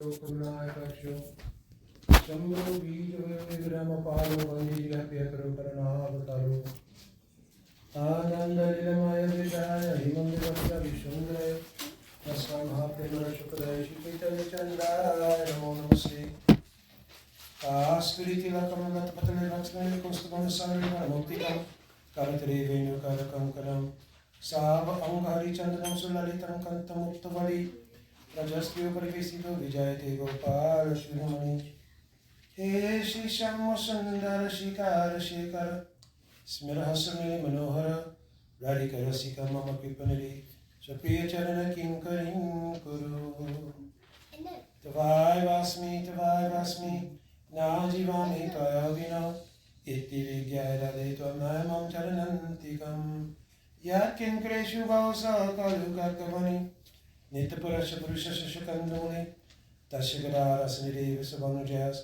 Kumnayaksho Shambho Vigrama Palo Vandijapyakru Paranavataru Anandalilamaya Vijaya Himandivasa Vishundraya Asvamhaprima Shukadaya Shikitaya Chandaya Namo Namaste Aspiriti Lakam Latpatale Lakshmani Kustavanasari Muktikam Karatare Venu Karakankaram Sava Angari Chandram Sulalitam Kantam Uttavali Rajastyo Parivesito Vijayate Gopala Shrimani He Shisham Sundara Shikara Shekara Smirahasami Manohara Radhika Rasika Mama Kripanari Shapriya Charana Kinkarim Kuru Tavai Vasmi Najivami Kayavino Iti Vigyaya Deto Namam Charanantikam Yatkin Kreshu Vausa Kaluka Kavani Nitapurasha Purusha Shakandoni Tashigadara Sanideva Sabanujas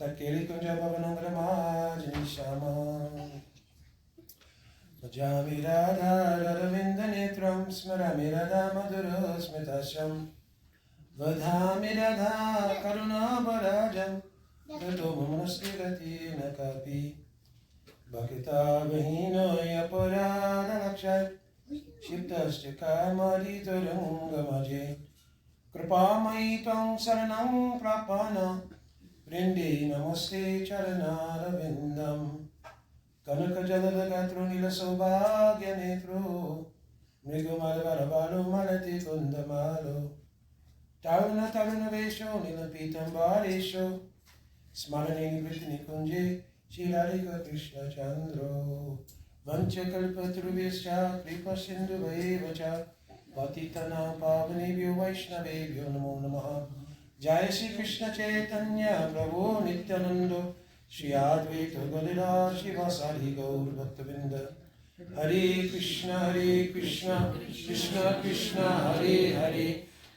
Takeli Kunjabhavanangara Majani Shama Majami Radha Radhavinda Netram Smarami Radha Madhura Smitasham Vadhami Radha Karuna Barajam Gato Mamanastigati Nakapi Bhakita Vahino Yapurada Lakshay Shiptasya Kamari Turangamaje Kripamai Tang Saranam Prapana Vrindi Namaste Charanara Vindam Kanaka Jalada Gatru Nila Sobhagya Netru Mrigumalvarabalu Malati Kundamalo Taruna Vesho Nilapitam Barisho Smaranini Vritini Kunje Shirarika Krishna Chandro Vanchakalpatrubhyascha Kripa Sindhu Vaevacha Patitana Pavanebhyo Vaishnavebhyo Namo Namaha Jaya Shri Krishna Chaitanya Prabhu Nityananda Shri Advaita Gadadhar Shivasari Gaur Bhaktavinda Hare Krishna Krishna Krishna Hare Hare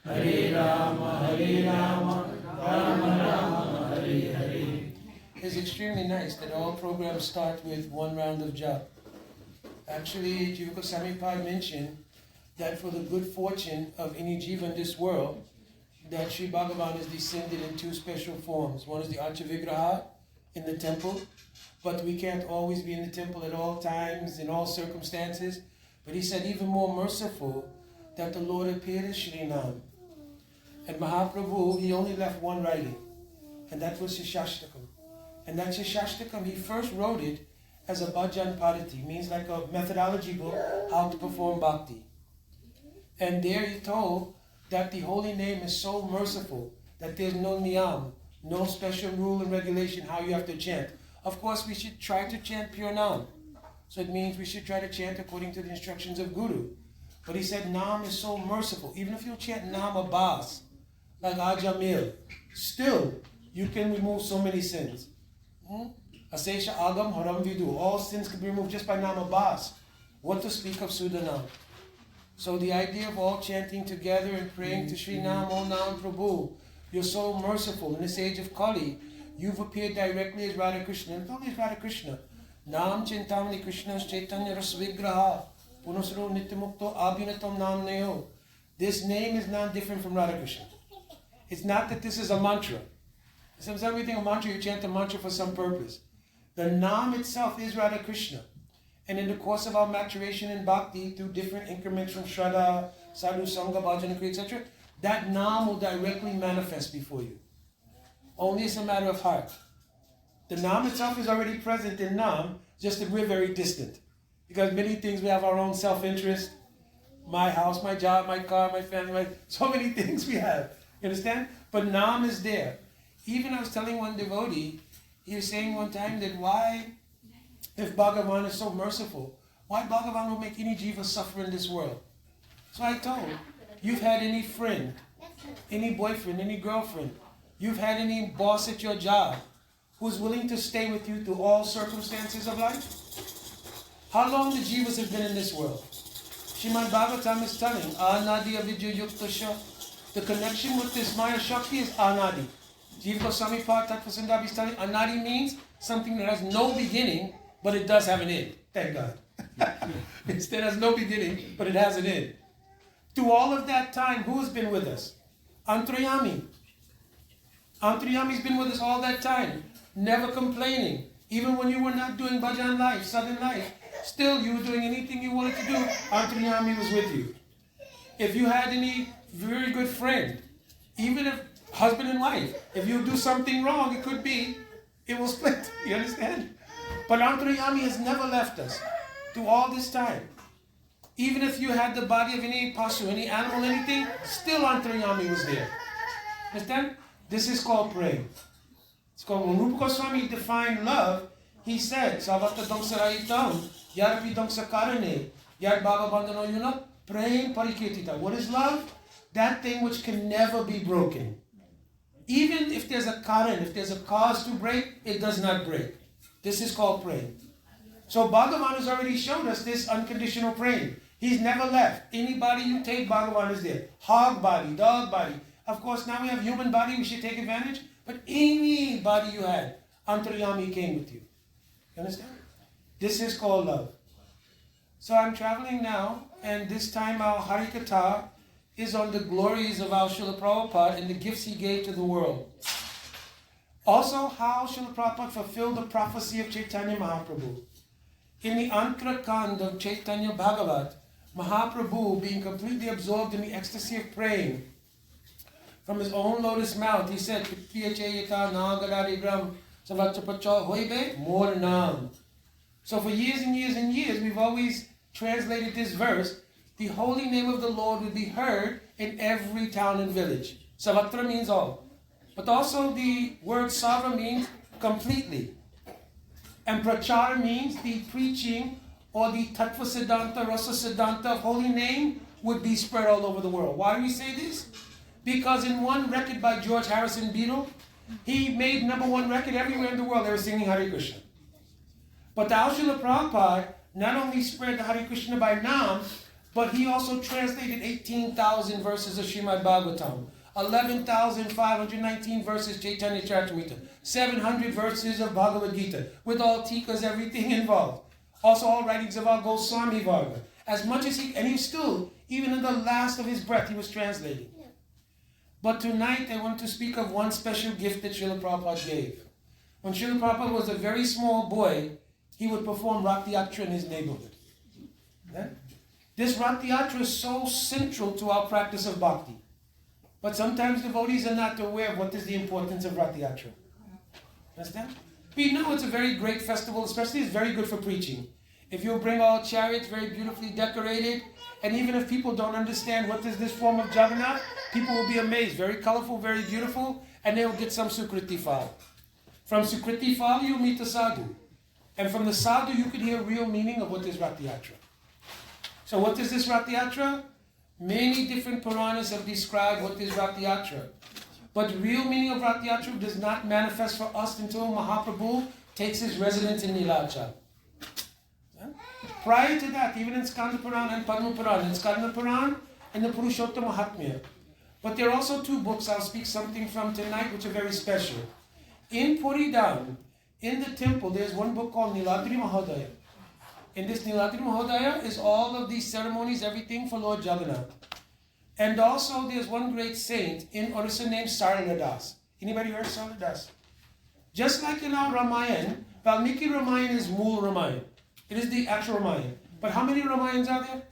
Hare Rama Rama Rama Hare Hare. It's extremely nice that all programs start with one round of japa. Actually, Jiva Goswami Pad mentioned that for the good fortune of any jiva in this world, that Sri Bhagavan is descended in two special forms. One is the Archavigraha in the temple, but we can't always be in the temple at all times, in all circumstances. But he said even more merciful that the Lord appeared as Shrinam. And Mahaprabhu, he only left one writing, and that was Shishashtakam. And that Shishashtakam, he first wrote it as a bhajan padati, means like a methodology book, how to perform bhakti. And there he told that the holy name is so merciful that there's no niyam, no special rule and regulation how you have to chant. Of course, we should try to chant pure Nam. So it means we should try to chant according to the instructions of Guru. But he said Nam is so merciful. Even if you chant Nam Abbas, like Ajamil, still you can remove so many sins. Asesha Agam Haram Vidu. All sins can be removed just by Nam Abbas. What to speak of Sudanam? So the idea of all chanting together and praying to Sri Nam, O Nam Prabhu, you're so merciful. In this age of Kali, you've appeared directly as Radha Krishna. And not only as Radha Krishna. Nam Chintamani Krishna's Chaitanya Rasvigraha Punasaro Nityamukto Abhinatam Nam Neo. This name is not different from Radha Krishna. It's not that this is a mantra. Sometimes we think a mantra, you chant a mantra for some purpose. The Nam itself is Radha Krishna. And in the course of our maturation in bhakti, through different increments from Shraddha, Sadhu, Sangha, Bhajana, Kriya, etc., that Nam will directly manifest before you. Only it's a matter of heart. The Nam itself is already present in Nam, just that we're very distant. Because many things we have our own self-interest. My house, my job, my car, my family, so many things we have. You understand? But Nam is there. Even I was telling one devotee, he was saying one time that why, if Bhagavan is so merciful, why Bhagavan will make any jiva suffer in this world? So I told him, you've had any friend, any boyfriend, any girlfriend, you've had any boss at your job who's willing to stay with you through all circumstances of life? How long the jivas have been in this world? Srimad Bhagavatam is telling, Anadi Avidya Yuktasha, the connection with this Maya Shakti is Anadi. Jiva Goswami Pad Tattva is telling, Anadi means something that has no beginning, but it does have an end. Thank God. Instead, it has no beginning, but it has an end. Through all of that time, who's been with us? Antrayami. Antriyami's been with us all that time, never complaining. Even when you were not doing bhajan life, southern life, still you were doing anything you wanted to do, Antriyami was with you. If you had any very good friend, even if husband and wife, if you do something wrong, it could be, it will split, you understand? But Antriyami has never left us through all this time. Even if you had the body of any pasu, any animal, anything, still Antriyami was there. Understand? This is called praying. It's called, when Rupa Goswami defined love, he said, Savata Dongsa Raitam, Yarpi Dongsa Karane, Yar Baba Bandano Yuna, praying Parikirtita. What is love? That thing which can never be broken. Even if there's a karan, if there's a cause to break, it does not break. This is called praying. So Bhagavan has already shown us this unconditional praying. He's never left. Anybody you take, Bhagavan is there. Hog body, dog body. Of course, now we have human body, we should take advantage. But any body you had, Antaryami came with you. You understand? This is called love. So I'm traveling now, and this time our Harikatha is on the glories of our Srila Prabhupada and the gifts he gave to the world. Also, how Srila Prabhupada fulfilled the prophecy of Chaitanya Mahaprabhu. In the Ankara Kand of Chaitanya Bhagavat, Mahaprabhu, being completely absorbed in the ecstasy of praying, from his own lotus mouth, he said, So for years and years and years, we've always translated this verse. The holy name of the Lord will be heard in every town and village. Savatra means all. But also the word Sava means completely. And Prachara means the preaching or the Tattva Siddhanta, Rasa Siddhanta of holy name would be spread all over the world. Why do we say this? Because in one record by George Harrison Beadle, he made #1 record everywhere in the world. They were singing Hare Krishna. But the Srila Prabhupada not only spread the Hare Krishna by Nam, but he also translated 18,000 verses of Srimad Bhagavatam, 11,519 verses Chaitanya Charitamrita, 700 verses of Bhagavad Gita, with all tikas, everything involved. Also all writings of our Goswami Varga. As much as he, and he still, even in the last of his breath, he was translating. But tonight I want to speak of one special gift that Srila Prabhupada gave. When Srila Prabhupada was a very small boy, he would perform Rathayatra in his neighborhood. Yeah? This Rathayatra is so central to our practice of bhakti. But sometimes devotees are not aware of what is the importance of Rathayatra. Understand? We know it's a very great festival, especially it's very good for preaching. If you bring all chariots very beautifully decorated, and even if people don't understand what is this form of Jagannath, people will be amazed. Very colorful, very beautiful, and they will get some Sukriti Phal. From Sukriti Phal, you meet the sadhu. And from the sadhu, you can hear real meaning of what is Rathayatra. So what is this Rathayatra? Many different Puranas have described what is Rathayatra. But the real meaning of Rathayatra does not manifest for us until Mahaprabhu takes his residence in Nilachal. Prior to that, even in Skanda Purana and Padma Purana, in Skanda Purana and the Purushottama Mahatmya. But there are also 2 books I'll speak something from tonight which are very special. In Puridam, in the temple, there's one book called Niladri Mahodaya. In this Niladri Mahodaya is all of these ceremonies, everything for Lord Jagannath. And also there's one great saint in Orissa named Sarala Das. Anybody heard Sarala Das? Just like in our Ramayana, Valmiki Ramayana is Mool Ramayana. It is the actual Ramayana. But how many Ramayans are there?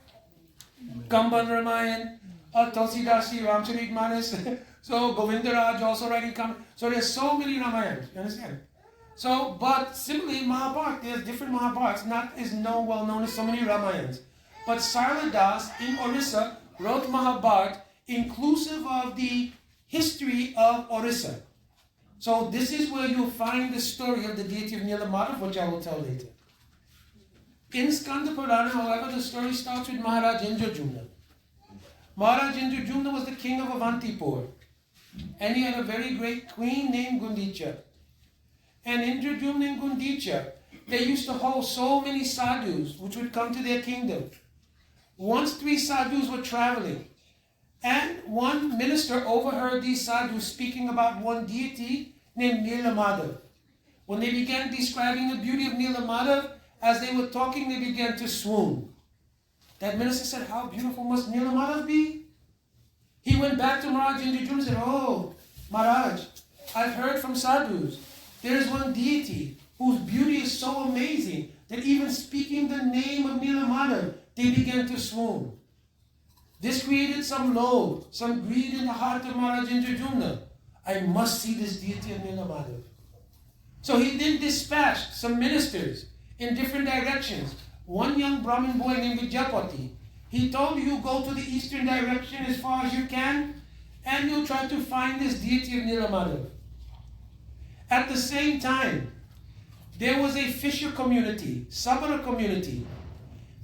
Kamban Ramayana, Tulsidasi, Ramcharitmanas. So Govindaraj also writing Kamban. So there's so many Ramayans. You understand? So, but similarly in Mahabharata, there's different Mahabharats, not as well known as so many Ramayans. But Sarala Das in Orissa wrote Mahabharata inclusive of the history of Orissa. So this is where you'll find the story of the deity of Nilamadav, which I will tell later. In Skanda Purana, however, the story starts with Maharaj Indrajumna. Maharaj Indrajumna was the king of Avantipur. And he had a very great queen named Gundicha. And Indrajumna and Gundicha, they used to hold so many sadhus which would come to their kingdom. Once 3 sadhus were traveling, and one minister overheard these sadhus speaking about one deity named Nilamadav. When they began describing the beauty of Nilamadav, as they were talking, they began to swoon. That minister said, how beautiful must Nilamadav be? He went back to Maharaj Indrajumna and said, oh, Maharaj, I've heard from sadhus, there is one deity whose beauty is so amazing that even speaking the name of Nilamadav, they began to swoon. This created some loathe, some greed in the heart of Maharaj Indradyumna. I must see this deity of Nilamadav. So he then dispatched some ministers in different directions. One young Brahmin boy named Vidyapati, he told you go to the eastern direction as far as you can, and you'll try to find this deity of Nilamadav. At the same time, there was a fisher community, Sabara community.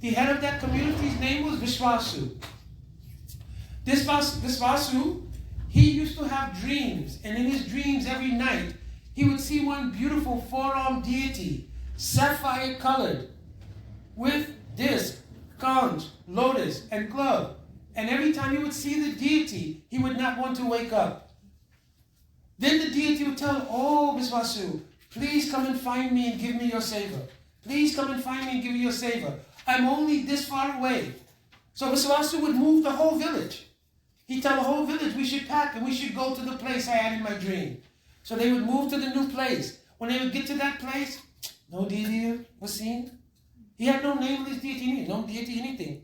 The head of that community's name was Vishwasu. This Vishwasu, he used to have dreams, and in his dreams every night, he would see one beautiful four-armed deity, sapphire-colored, with disc, conch, lotus, and glove. And every time he would see the deity, he would not want to wake up. Then the deity would tell him, oh, Vishwasu, please come and find me and give me your seva. Please come and find me and give me your seva. I'm only this far away. So Vishwasu would move the whole village. He'd tell the whole village we should pack and we should go to the place I had in my dream. So they would move to the new place. When they would get to that place, no deity was seen. He had no nameless deity, no deity, anything.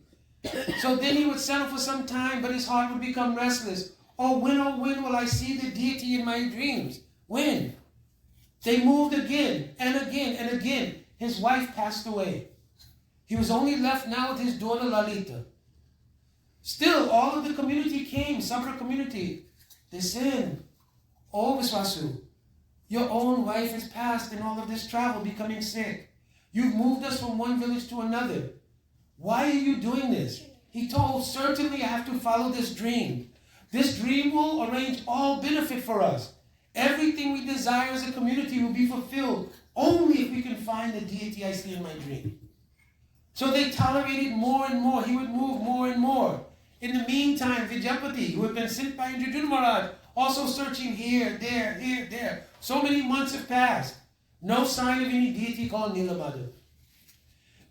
So then he would settle for some time, but his heart would become restless. Oh, when will I see the deity in my dreams? When? They moved again and again and again. His wife passed away. He was only left now with his daughter Lalita. Still, all of the community came, Sabra community. They said, oh, Vishwasu, your own wife has passed in all of this travel, becoming sick. You've moved us from one village to another. Why are you doing this? He told, certainly I have to follow this dream. This dream will arrange all benefit for us. Everything we desire as a community will be fulfilled only if we can find the deity I see in my dream. So they tolerated more and more. He would move more and more. In the meantime, Vidyapati, who had been sent by Indradyumna Maharaj, also searching here, there. So many months have passed. No sign of any deity called Nilamadav.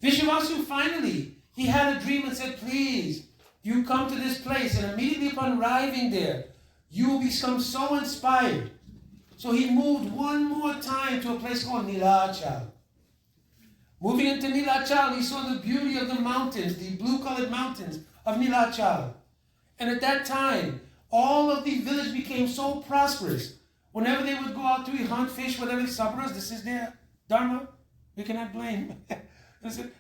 Vishwasu finally, he had a dream and said, please, you come to this place, and immediately upon arriving there, you will become so inspired. So he moved one more time to a place called Nilachal. Moving into Nilachal, he saw the beauty of the mountains, the blue-colored mountains of Nilachal. And at that time, all of the village became so prosperous. Whenever they would go out to hunt fish, whatever the sabras, this is their dharma, we cannot blame.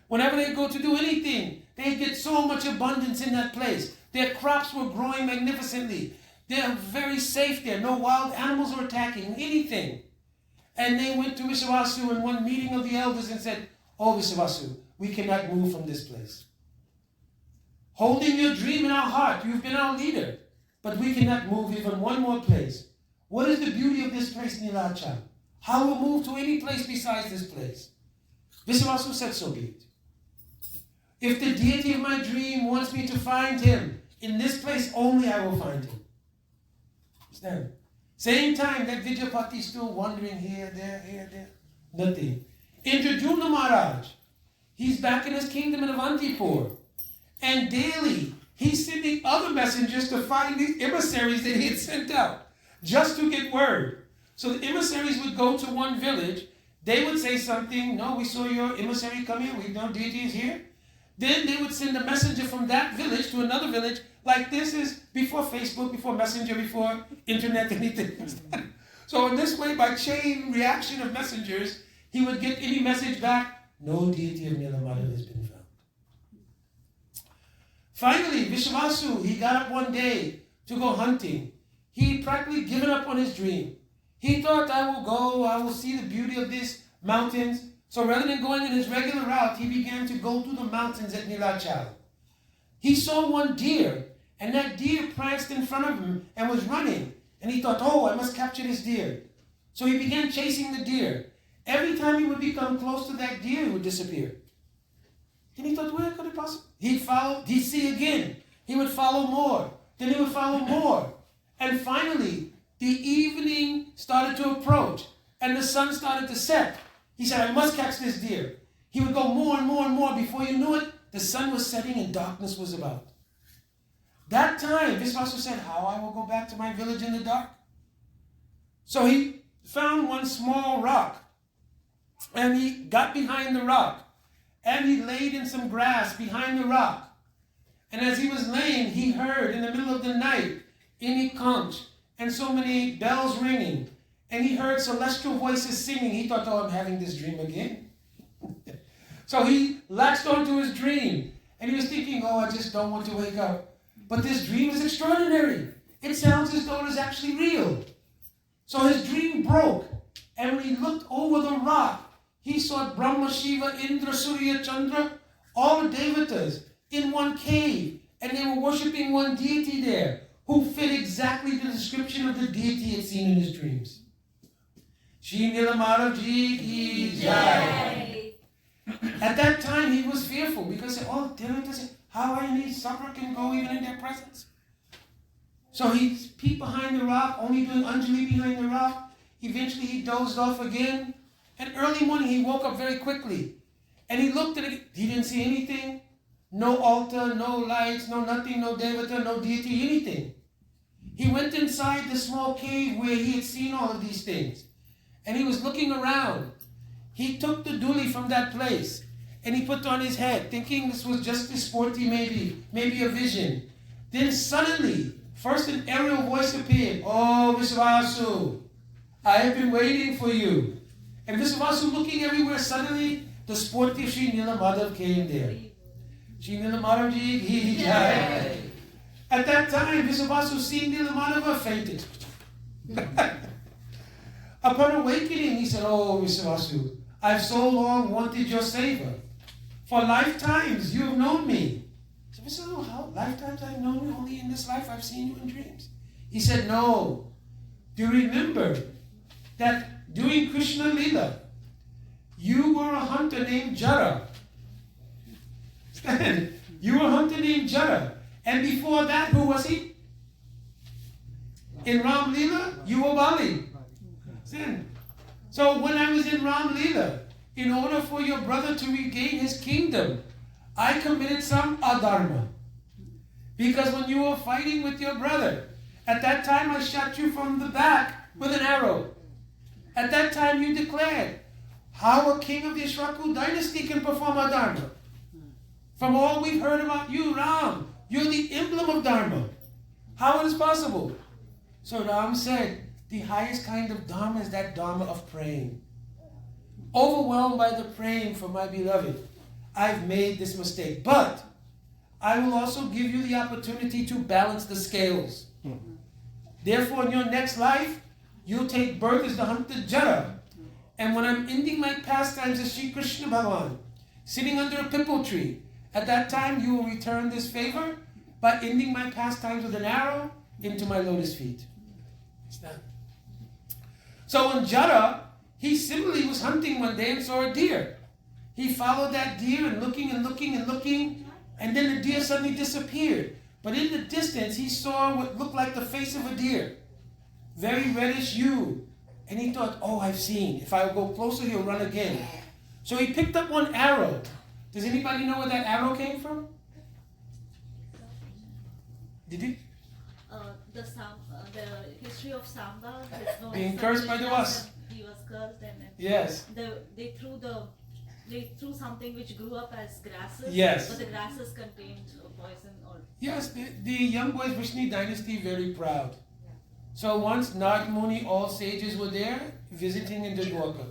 Whenever they go to do anything, they get so much abundance in that place. Their crops were growing magnificently. They're very safe there. No wild animals were attacking anything. And they went to Vishwasu in one meeting of the elders and said, oh, Vishwasu, we cannot move from this place. Holding your dream in our heart, you've been our leader, but we cannot move even one more place. What is the beauty of this place, Nilachal? How will move to any place besides this place? Vishwasu said, so be it. If the deity of my dream wants me to find him, in this place only I will find him. Understand? Same time that Vidyapati is still wandering here, there. Nothing. Indradyumna Maharaj, he's back in his kingdom in Avantipur. And daily, he's sending other messengers to find these emissaries that he had sent out, just to get word. So the emissaries would go to one village. They would say something, no, we saw your emissary come here, we know deity is here. Then they would send a messenger from that village to another village, like this is before Facebook, before Messenger, before Internet, anything. So in this way, by chain reaction of messengers, he would get any message back, no deity of Nilamadav has been found. Finally, Vishwasu, he got up one day to go hunting. He practically given up on his dream. He thought, I will see the beauty of these mountains. So rather than going in his regular route, he began to go through the mountains at Nilachal. He saw one deer, and that deer pranced in front of him and was running. And he thought, oh, I must capture this deer. So he began chasing the deer. Every time he would become close to that deer, he would disappear. Then he thought, where could it possibly? He'd see again. He would follow more. Then he would follow more. And finally, the evening started to approach, and the sun started to set. He said, I must catch this deer. He would go more and more and more. Before you knew it, the sun was setting and darkness was about. That time, Vishwasu said, how I will go back to my village in the dark? So he found one small rock, and he got behind the rock, and he laid in some grass behind the rock. And as he was laying, he heard in the middle of the night, any conch, and so many bells ringing, and he heard celestial voices singing. He thought, oh, I'm having this dream again. So he latched onto his dream, and he was thinking, oh, I just don't want to wake up. But this dream is extraordinary. It sounds as though it is actually real. So his dream broke, and when he looked over the rock, he saw Brahma, Shiva, Indra, Surya, Chandra, all the devatas in one cave, and they were worshipping one deity there who fit exactly the description of the deity he had seen in his dreams. Shri Nilamara Ji Ki Jai. At that time, he was fearful because, oh, devatas, how any supper can go even in their presence? So he peeped behind the rock, only doing Anjali behind the rock. Eventually, he dozed off again. And early morning, he woke up very quickly. And he looked at it. He didn't see anything. No altar, no lights, no nothing, no devata, no deity, anything. He went inside the small cave where he had seen all of these things. And he was looking around. He took the duli from that place. And he put on his head, thinking this was just a sporty maybe a vision. Then suddenly, first an aerial voice appeared. Oh, Visvasu, I have been waiting for you. And Visvasu looking everywhere, suddenly the sporty Sri Nila Madhav came there. Sri Nila Madhav Ji Ki Jai. At that time, Visvasu seeing Nila Madhava fainted. Upon awakening, he said, oh, Visvasu, I've so long wanted your savor. For lifetimes you have known me. So I said, oh, how lifetimes I've known you? Only in this life I've seen you in dreams. He said, no. Do you remember that during Krishna Lila, you were a hunter named Jara? You were a hunter named Jara. And before that, who was he? In Ram Lila, you were Bali. So when I was in Ram Lila, in order for your brother to regain his kingdom, I committed some adharma. Because when you were fighting with your brother, at that time I shot you from the back with an arrow. At that time you declared how a king of the Ashraku dynasty can perform adharma. From all we've heard about you, Ram, you're the emblem of dharma. How it is possible? So Ram said, the highest kind of dharma is that dharma of praying. Overwhelmed by the praying for my beloved, I've made this mistake. But I will also give you the opportunity to balance the scales. Therefore, in your next life, you'll take birth as the hunter Jara. And when I'm ending my pastimes as Sri Krishna Bhagavan, sitting under a pipal tree, at that time you will return this favor by ending my pastimes with an arrow into my lotus feet. It's done. So when Jara, he similarly was hunting one day and saw a deer. He followed that deer and looking and looking and looking, and then the deer suddenly disappeared. But in the distance, he saw what looked like the face of a deer. Very reddish hue. And he thought, oh, I've seen. If I go closer, he'll run again. So he picked up one arrow. Does anybody know where that arrow came from? Did you? The history of Samba. Being cursed by the wasp. He was cursed, and yes. They threw something which grew up as grasses. Yes. But the grasses contained poison or. Yes, the young boys Vrishni dynasty very proud. So once Nag Muni, all sages were there visiting in the Dwarka,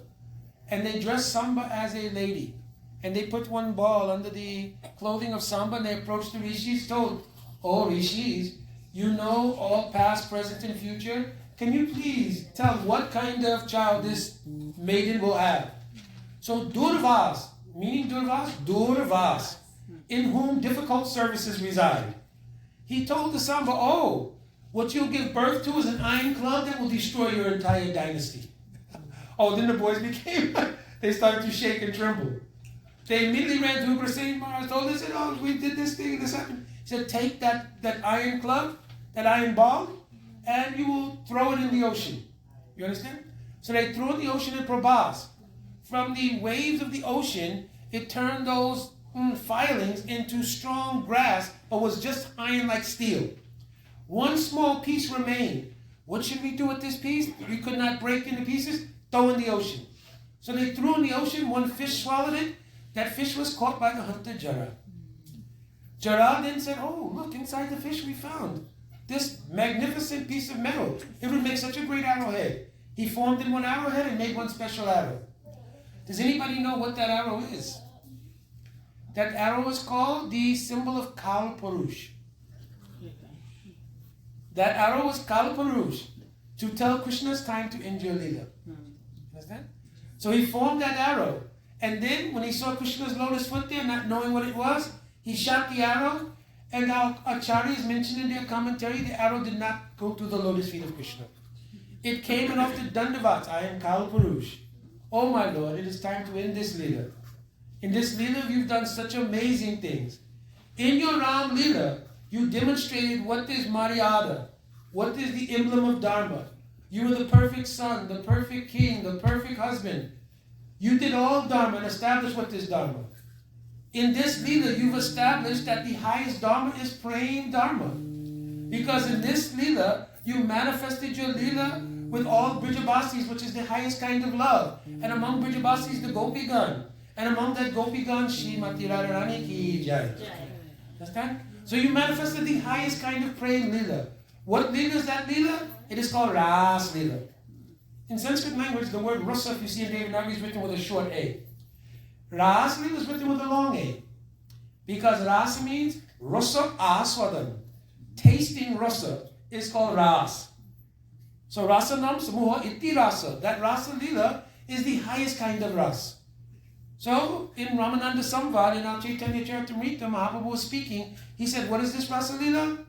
and they dressed Samba as a lady, and they put one ball under the clothing of Samba, and they approached the rishis, told, "Oh rishis, you know all past, present, and future. Can you please tell what kind of child this maiden will have?" So Durvas, meaning Durvas, in whom difficult services reside. He told the Samba, oh, what you'll give birth to is an iron club that will destroy your entire dynasty. Oh, then the boys they started to shake and tremble. They immediately ran to Ugrasena Maharaj, told them, said, oh, we did this thing, this happened. He said, take that iron club, that iron ball, and you will throw it in the ocean. You understand? So they threw it in the ocean in Prabhas. From the waves of the ocean, it turned those filings into strong grass, but was just iron like steel. One small piece remained. What should we do with this piece? We could not break into pieces. Throw in the ocean. So they threw in the ocean. One fish swallowed it. That fish was caught by the hunter Jara. Jara then said, oh, look, inside the fish we found this magnificent piece of metal. It would make such a great arrowhead. He formed in one arrowhead and made one special arrow. Does anybody know what that arrow is? That arrow is called the symbol of Kal Purush. That arrow was Kal Purush to tell Krishna's time to end your Leela. Understand? So he formed that arrow. And then when he saw Krishna's lotus foot there, not knowing what it was, he shot the arrow. And our acharyas mentioned in their commentary, the arrow did not go to the lotus feet of Krishna. It came and off the Dandavats. I am Kal Purush. Oh my Lord, it is time to end this Leela. In this Leela, you've done such amazing things. In your Ram Leela, you demonstrated what is Maryada, what is the emblem of Dharma. You were the perfect son, the perfect king, the perfect husband. You did all Dharma and established what is Dharma. In this Leela, you've established that the highest Dharma is praying Dharma. Because in this Leela, you manifested your Leela with all Brijabasis, which is the highest kind of love. And among Brijabasis, the Gopigan. And among that Gopigan, Srimati Radharani ki jai. Understand? So you manifested the highest kind of praying Leela. What Leela is that Leela? It is called Ras Leela. In Sanskrit language, the word Rasa, if you see in Devanagari, is written with a short A. Ras Leela is written with a long A. Because Rasa means Rasa Aswadan. Tasting Rasa is called Ras. So Rasa Nam Samuha Iti Rasa. That Rasa Leela is the highest kind of Ras. So in Ramananda Samvad, in our Chaitanya Charitamrita, Mahaprabhu was speaking. He said, what is this Rasa Leela?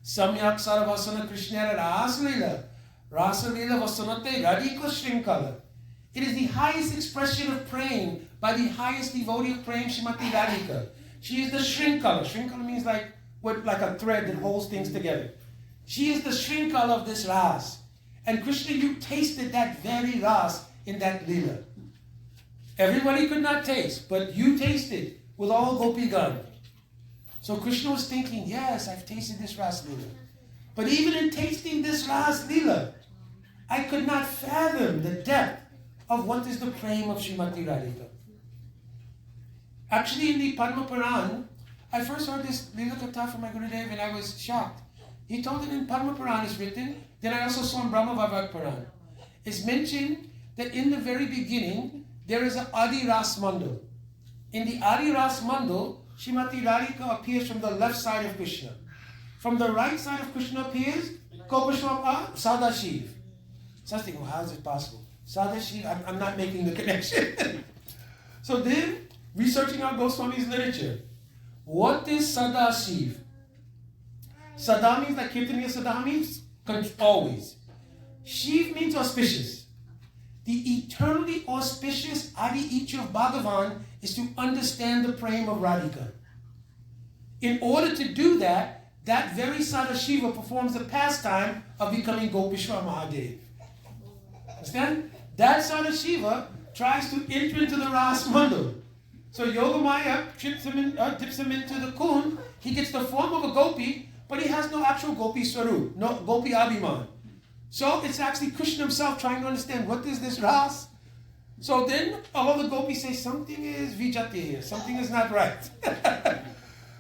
Samyak Saravasana Krishna Rasa Leela. Rasa Leela Vasanate Radhika Shrinkala. It is the highest expression of praying by the highest devotee of praying, Srimati Radhika. She is the Shrinkala. Shrinkala means like a thread that holds things together. She is the Shrinkala of this Ras. And Krishna, you tasted that very Ras in that Leela. Everybody could not taste, but you tasted with all Gopigan. So Krishna was thinking, yes, I've tasted this Ras Leela. But even in tasting this Ras Leela, I could not fathom the depth of what is the praying of Srimati Radhika. Actually, in the Padma Puran, I first heard this Leela Katha from my Gurudev and I was shocked. He told it in Padma Puran is written, then I also saw in Brahma Vaivarta Puran. It's mentioned that in the very beginning, there is an Adi Ras Mandal. In the Adi Ras Mandal, Srimati Radhika appears from the left side of Krishna. From the right side of Krishna appears Gopashwapa Sadashiv. So I was thinking, well, how is it possible? Sadashiv, I'm not making the connection. So then, researching our Goswami's literature, what is Sadashiv? Sada means like Kirtaniya Sada means always. Shiv means auspicious. The eternally auspicious Adi Icha of Bhagavan is to understand the praying of Radhika. In order to do that, that very Sadashiva performs the pastime of becoming Gopishwar Mahadev. Understand? That Sadashiva tries to enter into the Ras Mandal. So Yogamaya dips him into the Kund. He gets the form of a gopi, but he has no actual gopi swarup, no gopi abhiman. So it's actually Krishna himself trying to understand what is this Ras. So then all the gopis say something is vijati here, something is not right.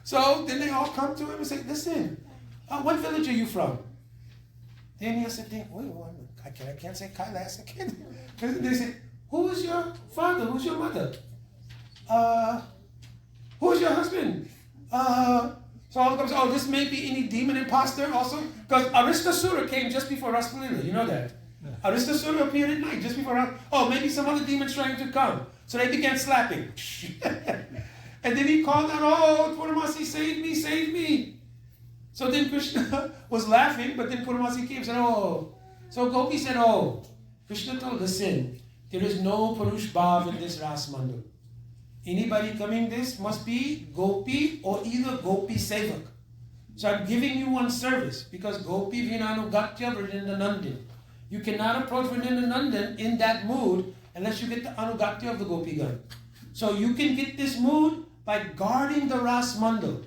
So then they all come to him and say, listen, what village are you from? Then he has to think, wait, I can't say Kailas, I can't. They say, who is your father? Who's your mother? Who's your husband? So all comes, oh, this may be any demon imposter also. Because Aristasura came just before Rasalila, you know that. Yeah. Aristasura appeared at night, just before oh, maybe some other demon's trying to come. So they began slapping. And then he called out, oh, Purnamasi, save me, save me. So then Krishna was laughing, but then Purnamasi came and said, oh. So Gopi said, oh. Krishna told, listen, there is no Purush Bhav in this Ras Mandal. Anybody coming this must be Gopi or either Gopi Sevak. So I'm giving you one service because Gopi Vinanugatya Vrindanandan. You cannot approach Vrindanandan in that mood unless you get the Anugatya of the Gopigan. So you can get this mood by guarding the Ras Mandal.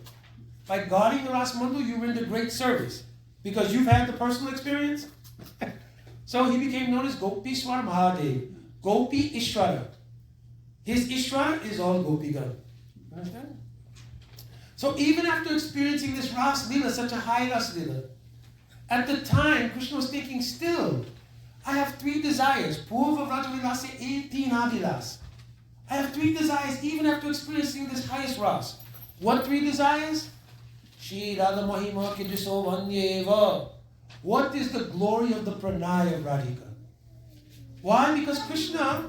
By guarding the Ras Mandal, you render great service. Because you've had the personal experience. So he became known as Gopishwar Mahadev. Gopi Ishwara. His Ishwara is all Gopigan. Understand? So even after experiencing this Ras Lila, such a high Ras Lila, at the time Krishna was thinking, still, I have 3 desires. Purva Vrajavilasa Etinavilas. I have 3 desires even after experiencing this highest Ras. What 3 desires? Shri Radha Mahima Kidiso Vanyeva. What is the glory of the pranay of Radhika? Why? Because Krishna,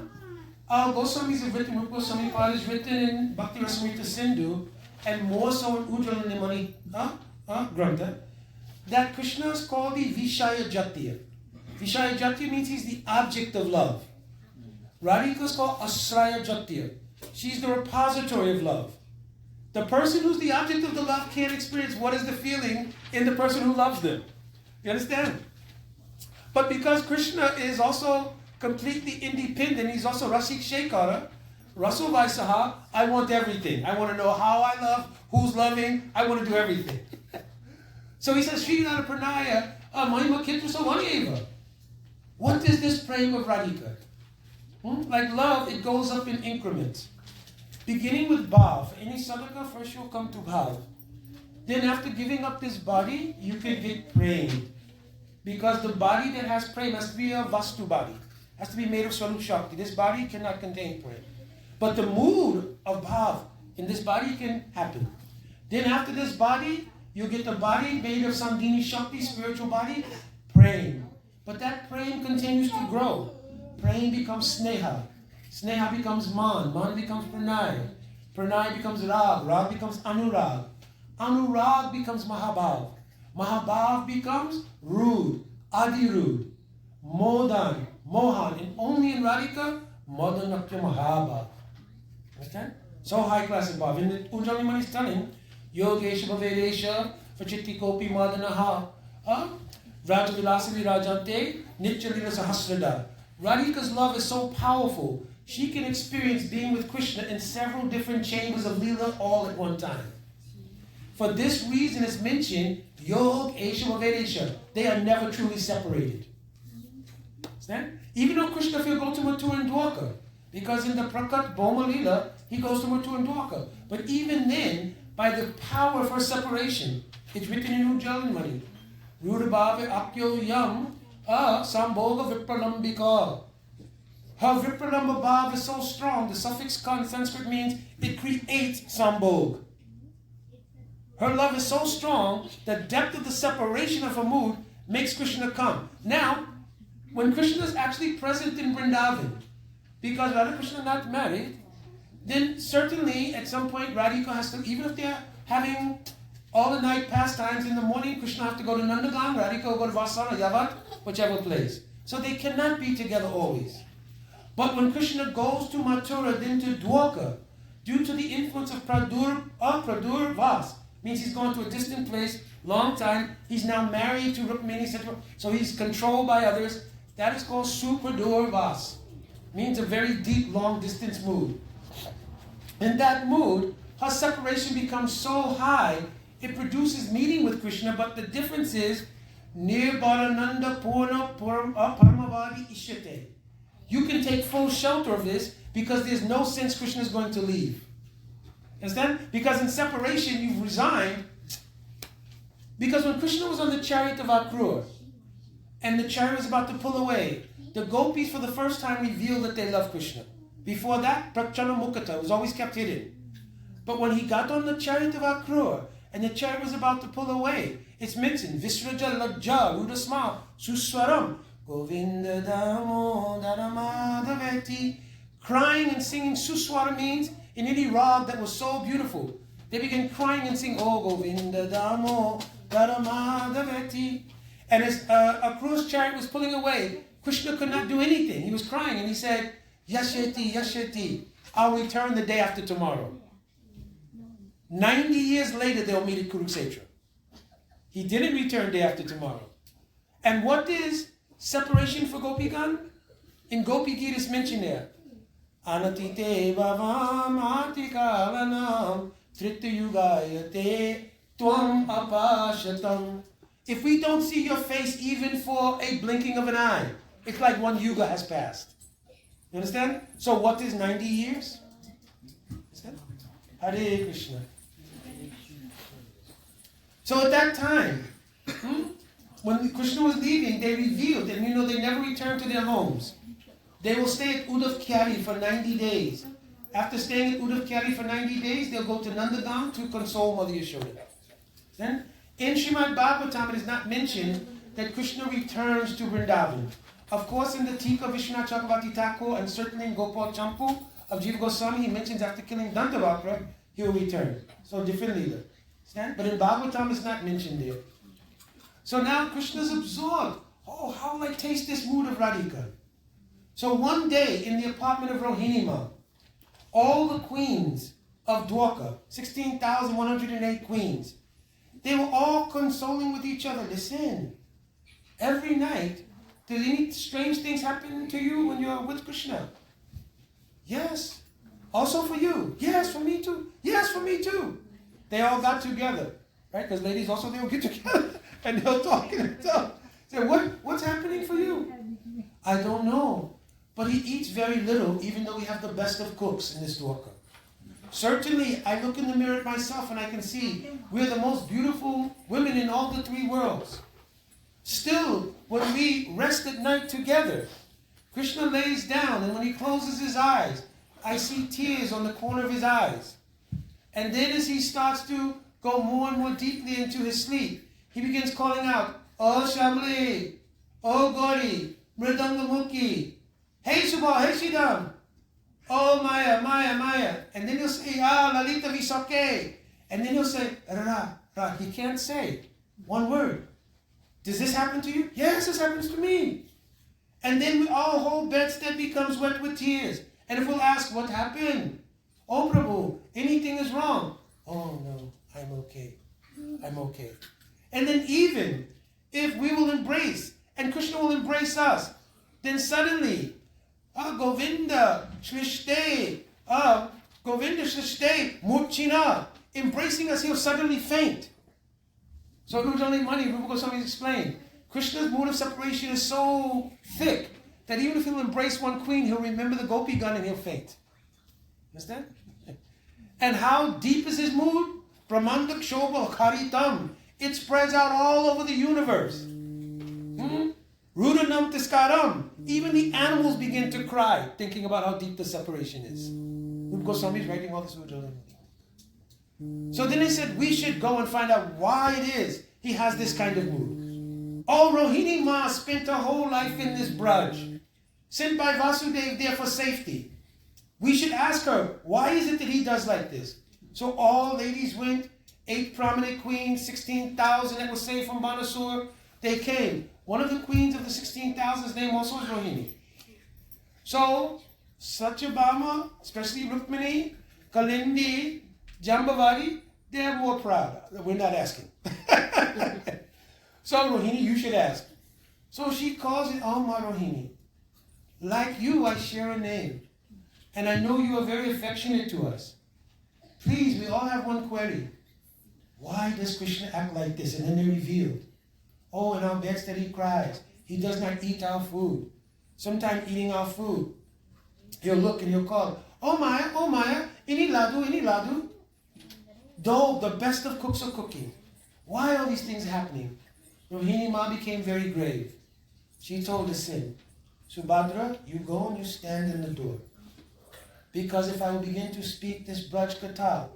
Goswamis have written, Rupa Goswami Pad is written in Bhakti Rasamrita Sindhu, and more so in Ujjvala Nimani Grantha, that Krishna is called the Vishaya Jatiya. Vishaya Jatiya means he's the object of love. Radhika is called Asraya Jatiya. She's the repository of love. The person who's the object of the love can't experience what is the feeling in the person who loves them. You understand? But because Krishna is also completely independent, he's also Rasik Shekara, Rasul Vaisaha, I want everything. I want to know how I love, who's loving, I want to do everything. So he says, Shri Radha Pranaya, Mahima Kitru Savanyeva. What is this prema of Radhika? Like love, it goes up in increments. Beginning with Bhav. For any sadhaka, first you'll come to Bhav. Then after giving up this body, you can get praying. Because the body that has prema has to be a Vastu body. Has to be made of Swarup Shakti. This body cannot contain prema. But the mood of Bhav in this body can happen. Then after this body, you get the body made of Sandhini Shakti, spiritual body, praying. But that praying continues to grow. Praying becomes Sneha. Sneha becomes Man. Man becomes Pranay. Pranay becomes Rag. Rag becomes Anurag. Anurag becomes Mahabhav. Mahabhav becomes Rud. Adirud. Modan. Mohan. And only in Radhika, Modanakya Mahabhav. Understand? So high class in Bhav. In the Ujjvala Nimani is telling, Yogesha Bhavedesha Vachitti Kopi Madanaha Vrajavilasani Rajante Nityalila Sahasrada. Radhika's love is so powerful, she can experience being with Krishna in several different chambers of Leela all at one time. For this reason it's mentioned, Yog, Esha, Vedesha. They are never truly separated. Understand? Even though Krishna will go to Mathura and Dwarka, because in the Prakat Bhoma Leela, he goes to Mathura and Dwarka. But even then, by the power of her separation, it's written in Ujjvala Nimani, Rudabhave Akyo Yam Sambhoga Vipralambika. Her Vipralamba Bhav is so strong, the suffix ka in Sanskrit means it creates Sambhog. Her love is so strong, the depth of the separation of her mood makes Krishna come. Now, when Krishna is actually present in Vrindavan, because Radha Krishna are not married, then certainly at some point Radhika has to, even if they're having all the night pastimes, in the morning Krishna has to go to Nandagan, Radhika will go to Vasana, Yavat, whichever place. So they cannot be together always. But when Krishna goes to Mathura, then to Dwarka, due to the influence of Pradur Vas, means he's gone to a distant place, long time, he's now married to Rukmini, etc. So he's controlled by others. That is called Supradur Vas. Means a very deep, long distance mood. In that mood, her separation becomes so high, it produces meeting with Krishna, but the difference is, Nirbarananda Purna Paramavadi Ishyate. You can take full shelter of this because there's no sense Krishna is going to leave. Understand? Because in separation, you've resigned. Because when Krishna was on the chariot of Akrura, and the chariot was about to pull away, the gopis for the first time revealed that they love Krishna. Before that, Prakchana Mukata was always kept hidden. But when he got on the chariot of Akrura, and the chariot was about to pull away, it's mentioned, Visraja Lajja Rudasma Suswaram Govinda Damo Daramadaveti. Crying and singing Suswara means in any rag that was so beautiful. They began crying and singing, Oh Govinda Damo Daramadaveti. And as Akrura's chariot was pulling away, Krishna could not do anything. He was crying and he said, Yasheti, Yasheti, I'll return the day after tomorrow. 90 years later, they'll meet at Kurukshetra. He didn't return day after tomorrow. And what is separation for Gopigan? In Gopi Gita is mentioned there. Anatite bhavam atikalanam trityugayate tvam apashatam if we don't see your face even for a blinking of an eye, it's like one yuga has passed. You understand? So what is 90 years? Understand? Hare Krishna. So at that time, when Krishna was leaving, they revealed, and they never returned to their homes. They will stay at Adhikari for 90 days. After staying at Adhikari for 90 days, they'll go to Nandagam to console Mother Yashoda. Then, in Srimad Bhagavatam, it is not mentioned that Krishna returns to Vrindavan. Of course, in the Tika Vishwanath Chakravarti Thakur and certainly in Gopal Champu of Jiva Goswami, he mentions after killing Dantavakra, he will return. So different leela. But in Bhagavatam, it's not mentioned there. So now Krishna's absorbed. Oh, how will I taste this mood of Radhika? So one day in the apartment of Rohinima, all the queens of Dwarka, 16,108 queens, they were all consoling with each other. Listen, every night, did any strange things happen to you when you're with Krishna? Yes. Also for you. Yes, for me too. Yes, for me too. They all got together, right? Because ladies also, they will get together and they'll talk and they'll say, what's happening for you? I don't know. But he eats very little, even though we have the best of cooks in this Dwarka. Certainly, I look in the mirror at myself and I can see we're the most beautiful women in all the three worlds. Still, when we rest at night together, Krishna lays down, and when he closes his eyes, I see tears on the corner of his eyes. And then as he starts to go more and more deeply into his sleep, he begins calling out, "Oh Shamli, oh Gauri, Mridangamukhi, hey Subha, hey Shidam, oh Maya, Maya, Maya." And then he'll say, "Ah, Lalita Visake." And then he'll say, "Ra, Ra." He can't say one word. Does this happen to you? Yes, this happens to me. And then our whole bedstead becomes wet with tears. And if we'll ask, what happened? "Oh, Prabhu, anything is wrong." "Oh, no, I'm okay. I'm okay." And then even if we will embrace, and Krishna will embrace us, then suddenly, Govinda, Shrishte, Govinda, Shrishte, Murchina, embracing us, he'll suddenly faint. So Rudrani Mani, Rupa Goswami explained, Krishna's mood of separation is so thick that even if he'll embrace one queen, he'll remember the gopi gun and he'll faint. Understand? And how deep is his mood? Brahmandak Shobha Karitam. It spreads out all over the universe. Rudanam Tiskaram. Even the animals begin to cry, thinking about how deep the separation is. Rupa Goswami is writing all this Rudrani. So then he said, we should go and find out why it is he has this kind of mood. Oh, Rohini Ma spent her whole life in this Braj, sent by Vasudev there for safety. We should ask her, why is it that he does like this? So all ladies went, 8 prominent queens, 16,000 that were saved from Banasur. They came. One of the queens of the 16,000's name also is Rohini. So Satyabhama, especially Rukmini, Kalindi, Jambavari, they're more proud. We're not asking. So Rohini, you should ask. So she calls it, "Oh my Rohini, like you, I share a name. And I know you are very affectionate to us. Please, we all have one query. Why does Krishna act like this?" And then they revealed. Oh, in our bedstead he cries. He does not eat our food. Sometimes eating our food, he'll look and he'll call, "Oh Maya, ini ladu. Though the best of cooks are cooking. Why are these things happening?" Rohini Ma became very grave. She told the sin, "Subhadra, you go and you stand in the door. Because if I will begin to speak this Braj Katha,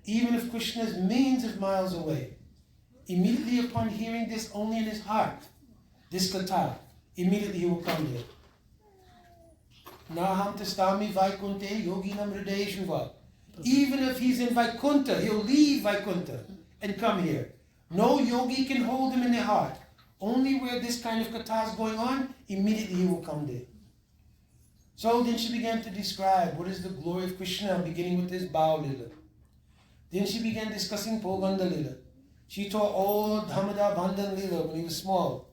even if Krishna is millions of miles away, immediately upon hearing this only in his heart, this Katha, immediately he will come here. Naham tastami vaikunte yoginam hridayeshuva. Even if he's in Vaikuntha, he'll leave Vaikuntha and come here. No yogi can hold him in their heart. Only where this kind of katha is going on, immediately he will come there." So then she began to describe what is the glory of Krishna, beginning with his Bhau Lila. Then she began discussing Poganda Lila. She taught old Dhamada Bandhan Lila when he was small.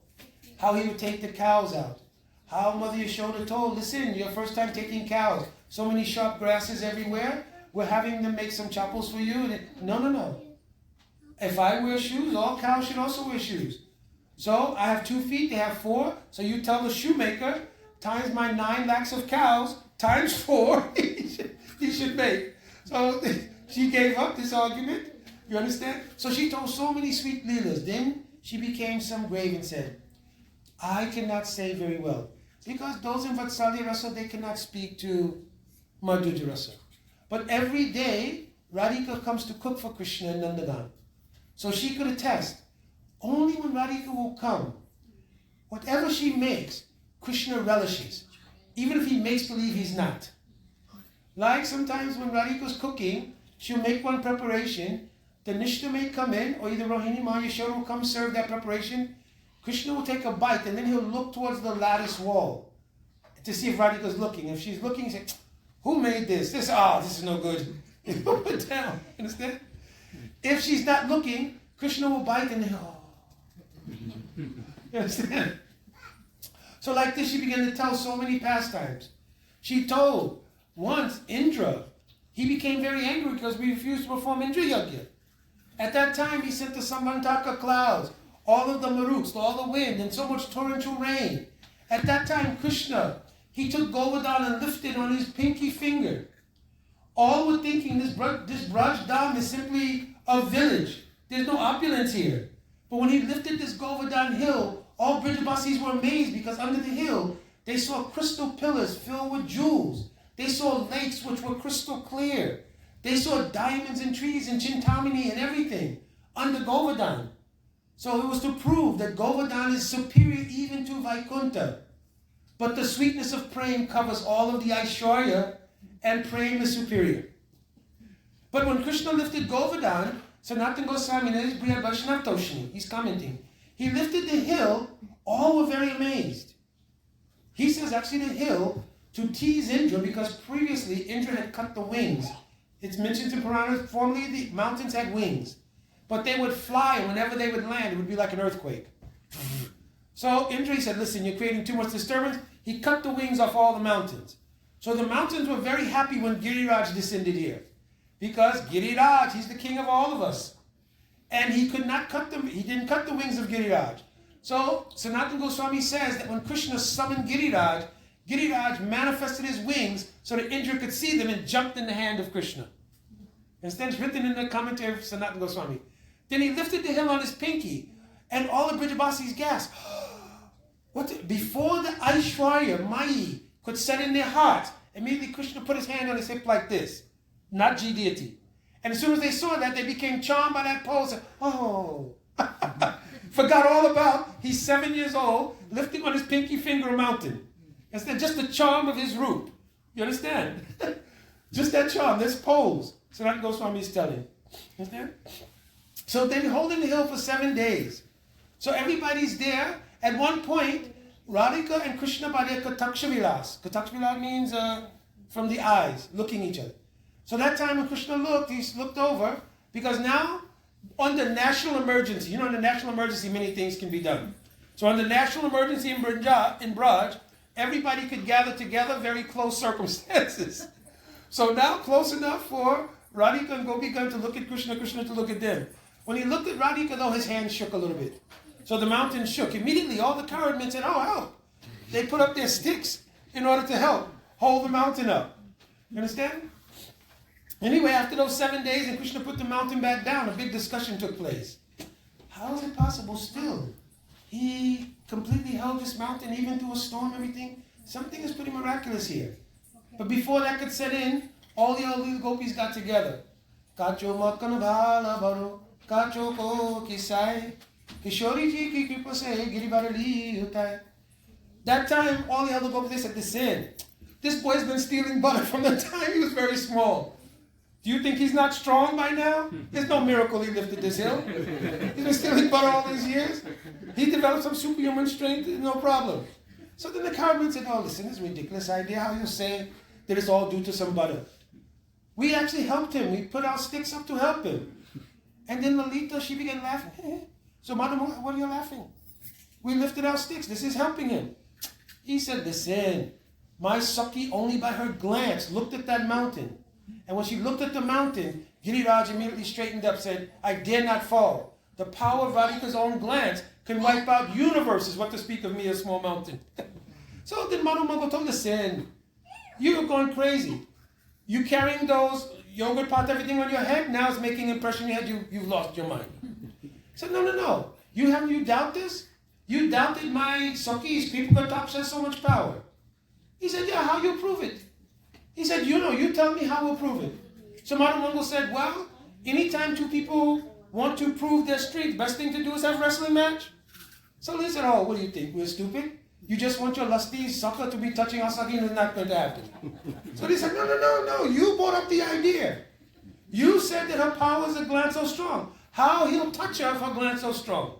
How he would take the cows out. How Mother Yashoda told, "Listen, your first time taking cows. So many sharp grasses everywhere. We're having them make some chapels for you." And no. If I wear shoes, all cows should also wear shoes. So I have 2 feet, they have 4. So you tell the shoemaker, times my 9 lakhs of cows, times 4, he should make. So she gave up this argument. You understand? So she told so many sweet leelas. Then she became some grave and said, I cannot say very well. Because those in Vatsalya Rasa, they cannot speak to Madhurya Rasa. But every day, Radhika comes to cook for Krishna in Nandagan. So she could attest, only when Radhika will come, whatever she makes, Krishna relishes. Even if he makes believe he's not. Like sometimes when Radhika's cooking, she'll make one preparation, the Nishta may come in, or either Rohini Ma Yashoda will come serve that preparation. Krishna will take a bite and then he'll look towards the lattice wall to see if Radhika's looking. If she's looking, he'll say, who made this? This is no good. He'll put it down. Understand? If she's not looking, Krishna will bite and then, You understand? So like this, she began to tell so many pastimes. She told once Indra, he became very angry because we refused to perform Indra Yajna. At that time, he sent the Samantaka clouds, all of the maruts, all the wind, and so much torrential rain. At that time, Krishna, he took Govardhan and lifted on his pinky finger. All were thinking this Braj Dham is simply a village. There's no opulence here. But when he lifted this Govardhan hill, all Brijabasis were amazed because under the hill, they saw crystal pillars filled with jewels. They saw lakes which were crystal clear. They saw diamonds and trees and Chintamani and everything under Govardhan. So it was to prove that Govardhan is superior even to Vaikuntha. But the sweetness of Prem covers all of the Aishwarya, and Prem is superior. But when Krishna lifted Govardhan, Sanatana Goswami, in his Brihad Vaishnav Toshini, he's commenting, he lifted the hill, all were very amazed. He says actually the hill to tease Indra because previously Indra had cut the wings. It's mentioned in Puranas, formerly the mountains had wings. But they would fly, and whenever they would land, it would be like an earthquake. So Indra, he said, listen, you're creating too much disturbance. He cut the wings off all the mountains. So the mountains were very happy when Giriraj descended here. Because Giriraj, he's the king of all of us. And he could not cut them, he didn't cut the wings of Giriraj. So Sanatana Goswami says that when Krishna summoned Giriraj, Giriraj manifested his wings so that Indra could see them and jumped in the hand of Krishna. Instead, it's written in the commentary of Sanatana Goswami. Then he lifted the hill on his pinky, and all the Brijabasis gasped. Before the Aishwarya, Mayi, could set in their hearts, immediately Krishna put his hand on his hip like this, not G deity. And as soon as they saw that, they became charmed by that pose. Oh, forgot all about, he's 7 years old, lifting on his pinky finger a mountain. Instead, just the charm of his root. You understand? Just that charm, this pose. So that Goswami is telling. Understand? So they've been holding the hill for 7 days. So everybody's there. At one point, Radhika and Krishna by their Kataksha Vilas. Kataksha Vilas means from the eyes, looking each other. So that time when Krishna looked, he looked over, because now, under national emergency, in the national emergency, many things can be done. So under national emergency in Braj, everybody could gather together, very close circumstances. So now, close enough for Radhika and Gopika to look at Krishna, Krishna to look at them. When he looked at Radhika, though, his hand shook a little bit. So the mountain shook. Immediately, all the cowherd men said, oh, help. They put up their sticks in order to help hold the mountain up. You understand? Anyway, after those 7 days, and Krishna put the mountain back down, a big discussion took place. How is it possible still? He completely held this mountain, even through a storm, everything. Something is pretty miraculous here. But before that could set in, all the other gopis got together. Kacho makkan bhala baro, kacho ko kisai, kishori ji ki kripa se giribarali utai. That time, all the other gopis, they said, listen, this boy's been stealing butter from the time he was very small. Do you think he's not strong by now? There's no miracle he lifted this hill. He's been stealing butter all these years. He developed some superhuman strength, no problem. So then the cowman said, oh, listen, this is a ridiculous idea how you say that it's all due to some butter. We actually helped him. We put our sticks up to help him. And then Lalita, she began laughing. So, Madam, what are you laughing? We lifted our sticks. This is helping him. He said, listen, my Saki only by her glance looked at that mountain. And when she looked at the mountain, Giriraj immediately straightened up, said, I dare not fall. The power of Radhika's own glance can wipe out universes, what to speak of me, a small mountain. So then Marumago told, listen, you're going crazy. You carrying those yogurt pots, everything on your head, now it's making impression in your head, you've lost your mind. He said, no. You doubt this? You doubted my Sakis, people Kataks has so much power. He said, yeah, how you prove it? He said, you tell me how we'll prove it. So Marumango said, well, anytime two people want to prove their strength, best thing to do is have a wrestling match. So he said, oh, what do you think? We're stupid? You just want your lusty sucker to be touching our Saki and it's not going to happen. So they said, no. You brought up the idea. You said that her power is a glance so strong. How he'll touch her if her glance so strong?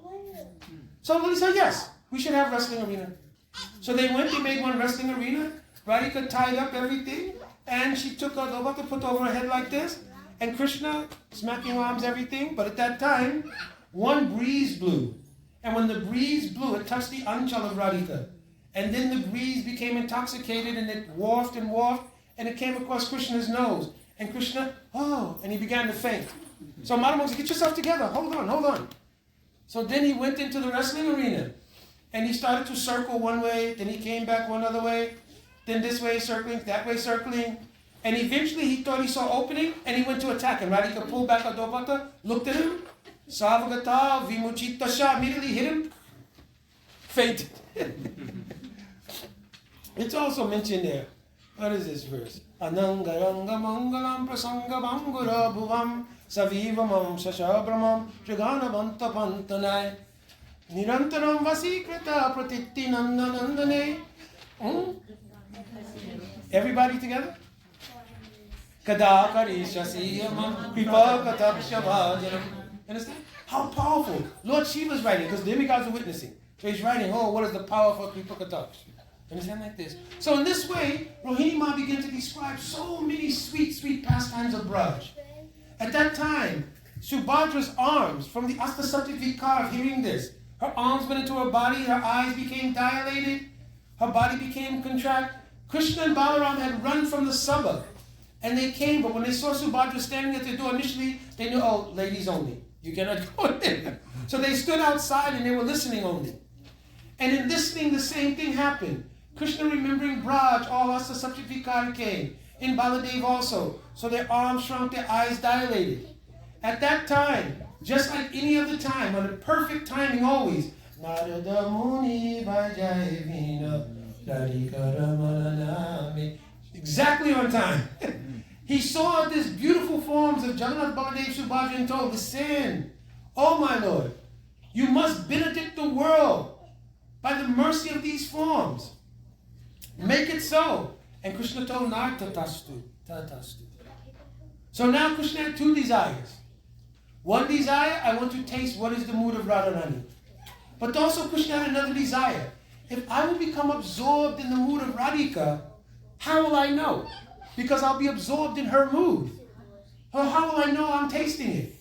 So he said, yes, we should have wrestling arena. So they made one wrestling arena. Radhika tied up everything, and she took her Dobaka, put over her head like this, and Krishna smacking arms, everything. But at that time, one breeze blew. And when the breeze blew, it touched the anchal of Radhika. And then the breeze became intoxicated, and it wafted, and it came across Krishna's nose. And Krishna, and he began to faint. So Madhava said, get yourself together, hold on. So then he went into the wrestling arena, and he started to circle one way, then he came back one other way, then this way circling, that way circling, and eventually he thought he saw opening, and he went to attack, and Radhika pulled back her Dobaka, looked at him, Savagata, Vimuchita Shah, immediately hit him, fainted. It's also mentioned there. What is this verse? Anangaranga mangalam prasanga bangura bhuvam savivamam shashabramam trighanavanta pantanai nirantaram vasikrita pratitti nandanandane. Everybody together? Adhikari shasiyamam kripa katakshavajam. Understand? How powerful. Lord Shiva's writing, because the demigods are witnessing. So he's writing, what is the power of kripa kataksh? Understand, like this? So in this way, Rohini Ma began to describe so many sweet pastimes of Braj. At that time, Subhadra's arms, from the Astasati Vikar of hearing this, her arms went into her body, her eyes became dilated, her body became contract. Krishna and Balaram had run from the Sabha, and they came, but when they saw Subhadra standing at the door, initially, they knew, ladies only. You cannot go in. So they stood outside and they were listening only. And in listening, the same thing happened. Krishna remembering Braj, all Asa Satyavikar came. In Baladev also. So their arms shrunk, their eyes dilated. At that time, just like any other time, on the perfect timing always, Narada Muni Vajayavina Radhikaramanami. Exactly on time. He saw these beautiful forms of Jagannath, Baladev, Subhadra and told, listen, oh my Lord, you must benedict the world by the mercy of these forms. Make it so. And Krishna told Narada, tatastu. So now Krishna had two desires. One desire, I want to taste what is the mood of Radharani. But also Krishna had another desire. If I will become absorbed in the mood of Radhika, how will I know? Because I'll be absorbed in her mood. Or how will I know I'm tasting it?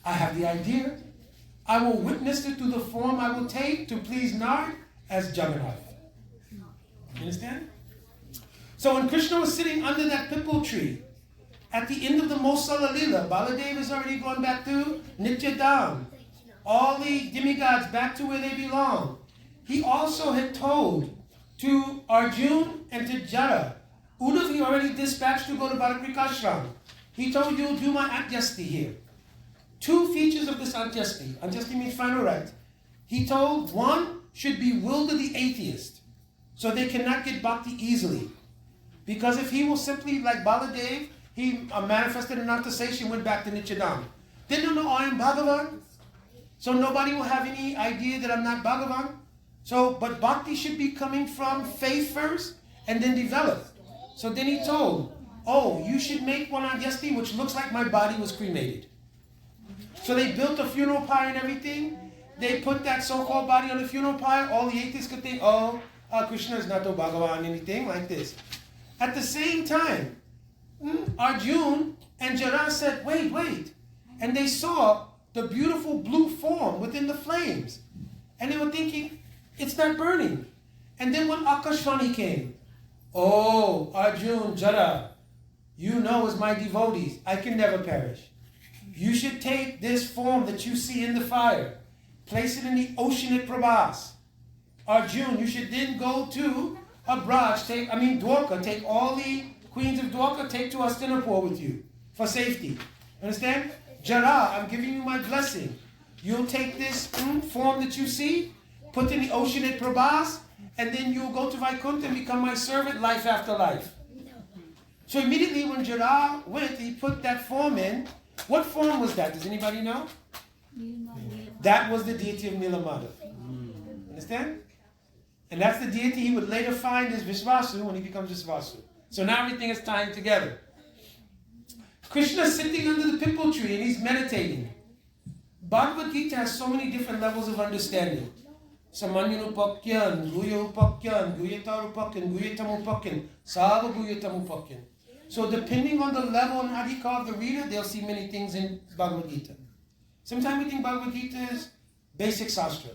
I have the idea. I will witness it through the form I will take to please Nard as Jagannath. You understand? So when Krishna was sitting under that pipal tree, at the end of the Mosala Lila, Baladev has already gone back to Nityadam. All the demigods back to where they belong. He also had told to Arjun and to Jara, Uddhav he already dispatched to go to Balakrikashram. He told you, do my Antyasti here. Two features of this Antyasti. Antyasti means final right. He told one should be will to the atheist, so they cannot get bhakti easily. Because if he will simply, like Baladev, he manifested an Antasation, went back to Nityadam. They don't know I am Bhagavan, so nobody will have any idea that I'm not Bhagavan. So, but bhakti should be coming from faith first, and then develop. So then he told, you should make one Antyasti which looks like my body was cremated. So they built a funeral pyre and everything. They put that so-called body on the funeral pyre. All the atheists could think, Krishna is not to Bhagavan, anything like this. At the same time, Arjun and Jara said, wait. And they saw the beautiful blue form within the flames. And they were thinking, it's not burning. And then when Akashvani came, Arjun, Jara, you know as my devotees, I can never perish. You should take this form that you see in the fire, place it in the ocean at Prabhas. Arjun, you should then go to Dwarka, take all the queens of Dwarka, take to Hastinapur with you for safety. Understand? Jara, I'm giving you my blessing. You'll take this form that you see, put in the ocean at Prabhas, and then you'll go to Vaikuntha and become my servant life after life. So immediately when Jara went, he put that form in. What form was that? Does anybody know? That was the deity of Nilamada. Understand? And that's the deity he would later find as Visvasu when he becomes Visvasu. So now everything is tying together. Krishna is sitting under the pipal tree and he's meditating. Bhagavad Gita has so many different levels of understanding. Samanyunupakyan, Guyupakyan, Guyatarupakyan, Guyatamupakyan, Sava Guyatamupakyan. So depending on the level and adhikar of the reader, they'll see many things in Bhagavad Gita. Sometimes we think Bhagavad Gita is basic sastra.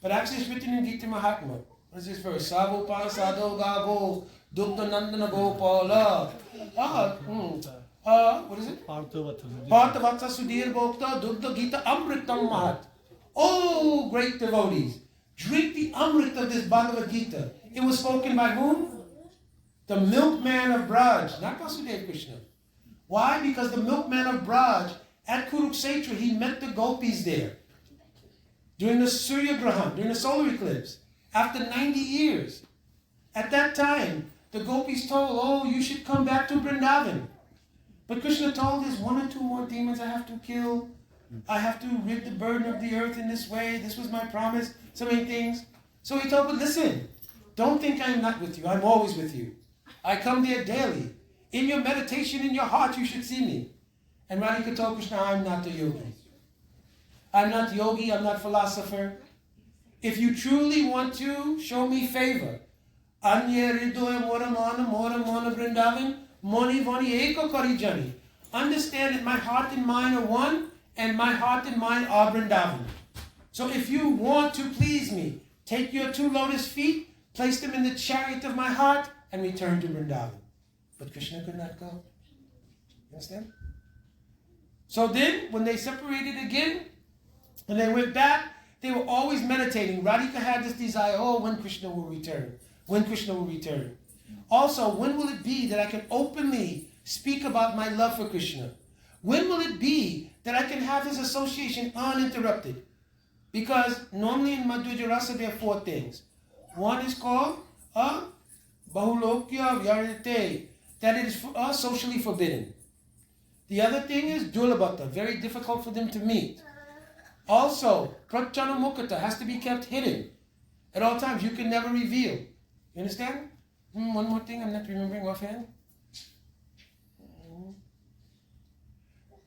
But actually it's written in Gita Mahatma. What is this verse? Savo Parasado Gavo, Dugda Nandana Gopala. What is it? Parthavatsa Sudhir Bhokta Dugda Gita Amritam Mahat. Oh, great devotees, drink the Amrit of this Bhagavad Gita. It was spoken by whom? The milkman of Braj, not Vasudeva Krishna. Why? Because the milkman of Braj, at Kurukshetra, he met the gopis there. During the Surya Grahan, during the solar eclipse, after 90 years. At that time, the gopis told, oh, you should come back to Vrindavan. But Krishna told, there's one or two more demons I have to kill. I have to rid the burden of the earth in this way. This was my promise. So many things. So he told, but listen, don't think I'm not with you. I'm always with you. I come there daily. In your meditation, in your heart, you should see me. And Radhika told Krishna, I'm not the yogi. I'm not yogi, I'm not philosopher. If you truly want to show me favor, Anya Ridoya Mora Mana Vrindavan, Moni Vani Eko Karijani. Understand that my heart and mind are one, and my heart and mind are Vrindavan. So if you want to please me, take your two lotus feet, place them in the chariot of my heart, and return to Vrindavan. But Krishna could not go. You understand? So then, when they separated again, when they went back, they were always meditating. Radhika had this desire, oh, when Krishna will return. When Krishna will return. Also, when will it be that I can openly speak about my love for Krishna? When will it be that I can have his association uninterrupted? Because normally in Madhurya Rasa there are four things. One is called Bahulokya Vyarite, that it is socially forbidden. The other thing is Dulabhata, very difficult for them to meet. Also, Prachana Mukata has to be kept hidden. At all times, you can never reveal. You understand? One more thing I'm not remembering offhand.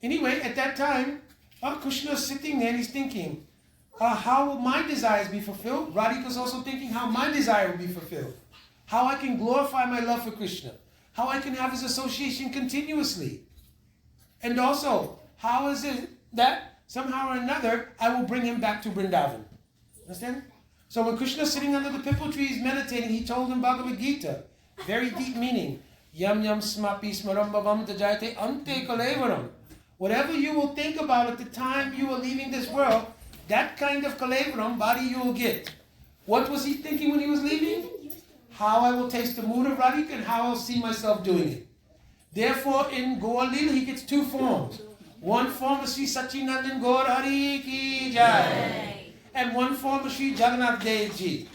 Anyway, at that time, Krishna is sitting there and he's thinking, how will my desires be fulfilled? Radhika is also thinking how my desire will be fulfilled. How I can glorify my love for Krishna. How I can have his association continuously. And also, how is it that somehow or another I will bring him back to Vrindavan? Understand? So when Krishna is sitting under the pipal tree, he's meditating, he told him Bhagavad Gita. Very deep meaning. Yam yam smapi smaram bhavam tajayate ante kalevaram. Whatever you will think about at the time you are leaving this world, that kind of kalevaram body you will get. What was he thinking when he was leaving? How I will taste the mood of Radhika and how I will see myself doing it. Therefore, in Gaur Leela, he gets two forms. One form is Sri Sachinandan Gaur Hari Ki Jai. And one form is Sri Jagannath Dev Ji.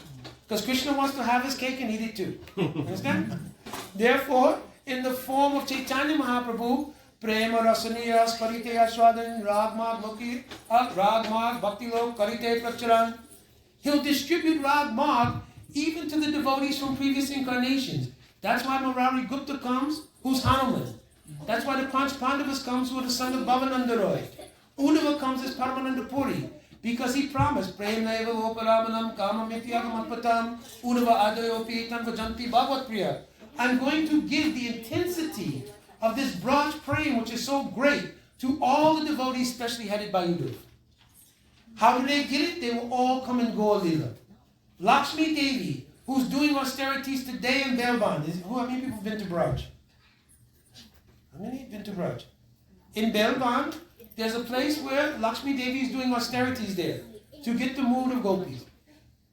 Because Krishna wants to have his cake and eat it too. Understand? Therefore, in the form of Chaitanya Mahaprabhu, Prema Rasaniyas Karite Aswadan Ragmag Loki Ragmag Bhakti Lok Karite Pracharan. He'll distribute Ragmag even to the devotees from previous incarnations. That's why Murari Gupta comes, who's Hanuman. That's why the Panch Pandavas comes, who are the son of Bhavananda Roy. Uddhava comes as Paramananda Puri, because he promised, Prem Naiva Oparamanam Kamamityagam Atpatam Uddhava Adayopi Tanvajanti Bhagavad Priya. I'm going to give the intensity of this Braj praying, which is so great, to all the devotees, especially headed by Uddhava. How do they get it? They will all come in Gaur Leela. Lakshmi Devi, who's doing austerities today in Belban. How many people have been to Braj? How many have been to Braj? In Belban, there's a place where Lakshmi Devi is doing austerities there. to get the mood of gopis.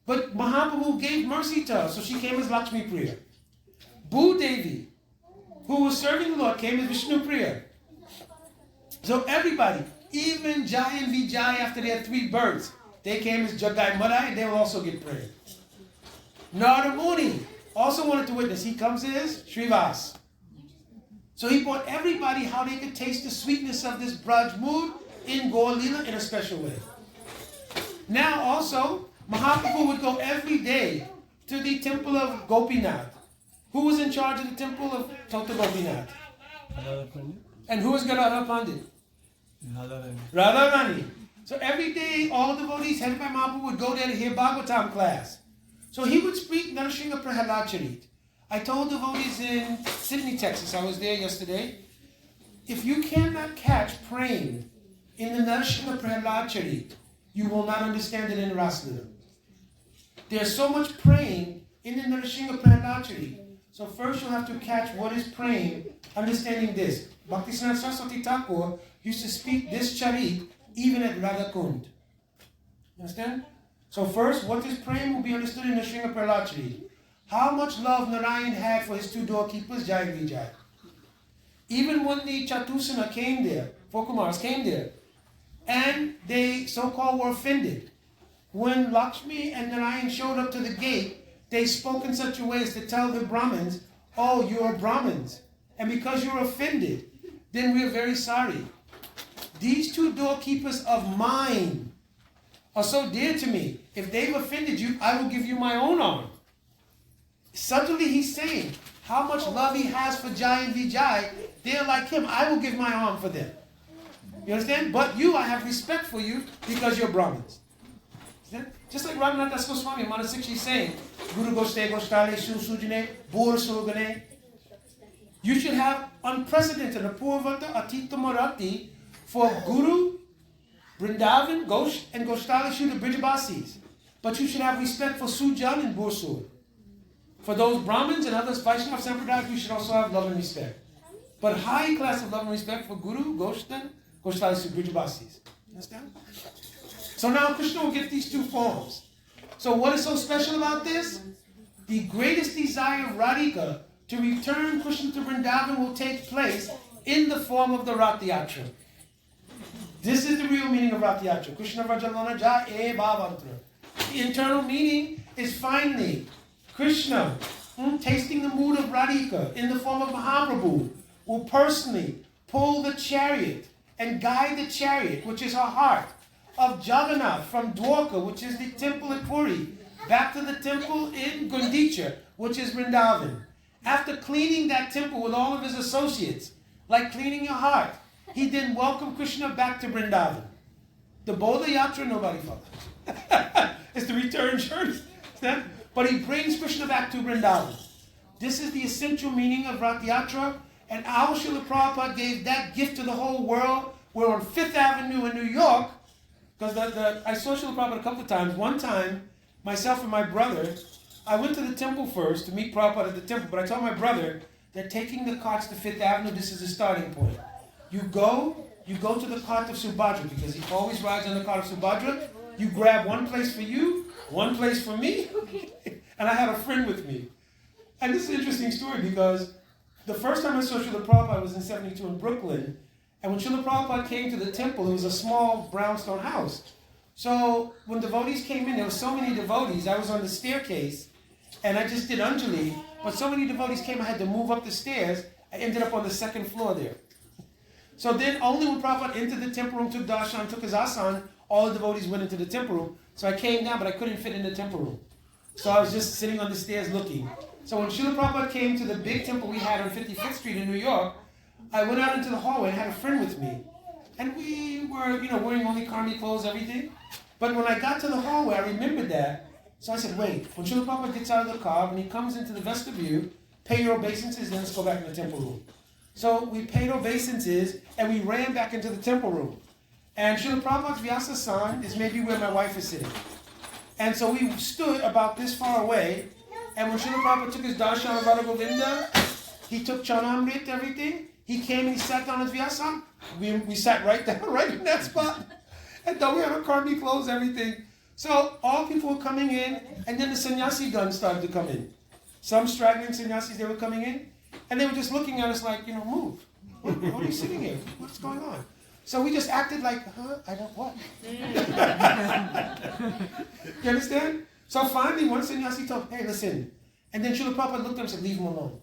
But Mahaprabhu gave mercy to her, so she came as Lakshmi Priya. Bhu Devi, who was serving the Lord, came as Vishnu Priya. So everybody, even Jai and Vijay, after they had 3 births, they came as Jagai Madai, and they will also get prayer. Narada Muni also wanted to witness. He comes as Srivas. So he brought everybody how they could taste the sweetness of this Braj mood in Gaur Leela in a special way. Now also, Mahaprabhu would go every day to the temple of Gopinath. Who was in charge of the temple of Tota Gopinath? And who was Gadadhar Pandit? Radharani. So every day, all devotees headed by Mahaprabhu would go there to hear Bhagavatam class. So he would speak Narasingha Prahalad Charit. I told devotees in Sydney, Texas, I was there yesterday, if you cannot catch praying in the Narasingha Prahalad Charit, you will not understand it in Raslila. There's so much praying in the Narasingha Prahalad Charit. So first you'll have to catch what is praying, understanding this. Bhaktisiddhanta Saraswati Thakur used to speak this charit even at Radhakund. Understand? So first, what is praying will be understood in the Narasingha Prahalad Charit. How much love Narayan had for his 2 doorkeepers, Jai and Vijay. Even when the Chatusana came there, 4 Kumars came there, and they so-called were offended. When Lakshmi and Narayan showed up to the gate, they spoke in such a way as to tell the Brahmins, oh, you're Brahmins, and because you're offended, then we're very sorry. These 2 doorkeepers of mine are so dear to me. If they've offended you, I will give you my own arm. Subtly he's saying how much love he has for Jai and Vijay. They're like him. I will give my arm for them. You understand? But you, I have respect for you because you're Brahmins. Understand? Just like Raghunath Das Goswami, Manasik, she's saying, Guru Goste Gostale Su Sujane, Bur Sugane. You should have unprecedented Apurvata Atita Marati for Guru, Vrindavan, Ghosh, and Goshtali Shu, the Brijabasis. But you should have respect for Sujan and Bursur. For those Brahmins and others, Vaishnava Sampradaya, you should also have love and respect. But high class of love and respect for Guru, Goshtan, Goshtali Shu, Brijabasis. Understand? So now Krishna will get these 2 forms. So what is so special about this? The greatest desire of Radhika to return Krishna to Vrindavan will take place in the form of the Rath Yatra. This is the real meaning of Rath Yatra. Krishna Vrajalana Ja E Bhavantra. The internal meaning is finally Krishna, tasting the mood of Radhika in the form of Mahaprabhu, will personally pull the chariot and guide the chariot, which is her heart, of Jagannath from Dwarka, which is the temple at Puri, back to the temple in Gundicha, which is Vrindavan. After cleaning that temple with all of his associates, like cleaning your heart, he then welcomed Krishna back to Vrindavan. The Bodha Yatra, nobody follows. It's the return journey. But he brings Krishna back to Vrindavan. This is the essential meaning of Rath Yatra, and our Srila Prabhupada gave that gift to the whole world. We're on 5th Avenue in New York, because I saw Srila Prabhupada a couple of times. One time, myself and my brother, I went to the temple first to meet Prabhupada at the temple, but I told my brother that taking the carts to 5th Avenue, this is the starting point. You go to the cart of Subhadra, because he always rides on the cart of Subhadra. You grab one place for you, one place for me, and I had a friend with me. And this is an interesting story, because the first time I saw Srila Prabhupada was in 72 in Brooklyn, and when Srila Prabhupada came to the temple, it was a small brownstone house. So when devotees came in, there were so many devotees, I was on the staircase, and I just did Anjali, but so many devotees came, I had to move up the stairs. I ended up on the 2nd floor there. So then only when Prabhupada entered the temple room, took darshan, took his asan, all the devotees went into the temple room. So I came down, but I couldn't fit in the temple room. So I was just sitting on the stairs looking. So when Srila Prabhupada came to the big temple we had on 55th Street in New York, I went out into the hallway and had a friend with me. And we were, wearing only karmi clothes, everything. But when I got to the hallway, I remembered that. So I said, wait, when Srila Prabhupada gets out of the car, when he comes into the vestibule, pay your obeisances, then let's go back in the temple room. So we paid obeisances, and we ran back into the temple room. And Srila Prabhupada's Vyasa-san is maybe where my wife is sitting. And so we stood about this far away, and when Srila Prabhupada took his darshan of Radha Govinda, he took Chanamrit, everything, he came and he sat down his Vyasa. We sat right down, right in that spot. And though we had our karmi clothes, everything. So all people were coming in, and then the sannyasi guns started to come in. Some straggling sannyasis, they were coming in, and they were just looking at us like, move. What are you sitting here? What's going on? So we just acted like, I don't what? You understand? So finally, one sannyasi told, hey, listen. And then Srila Prabhupada looked at him and said, leave him alone.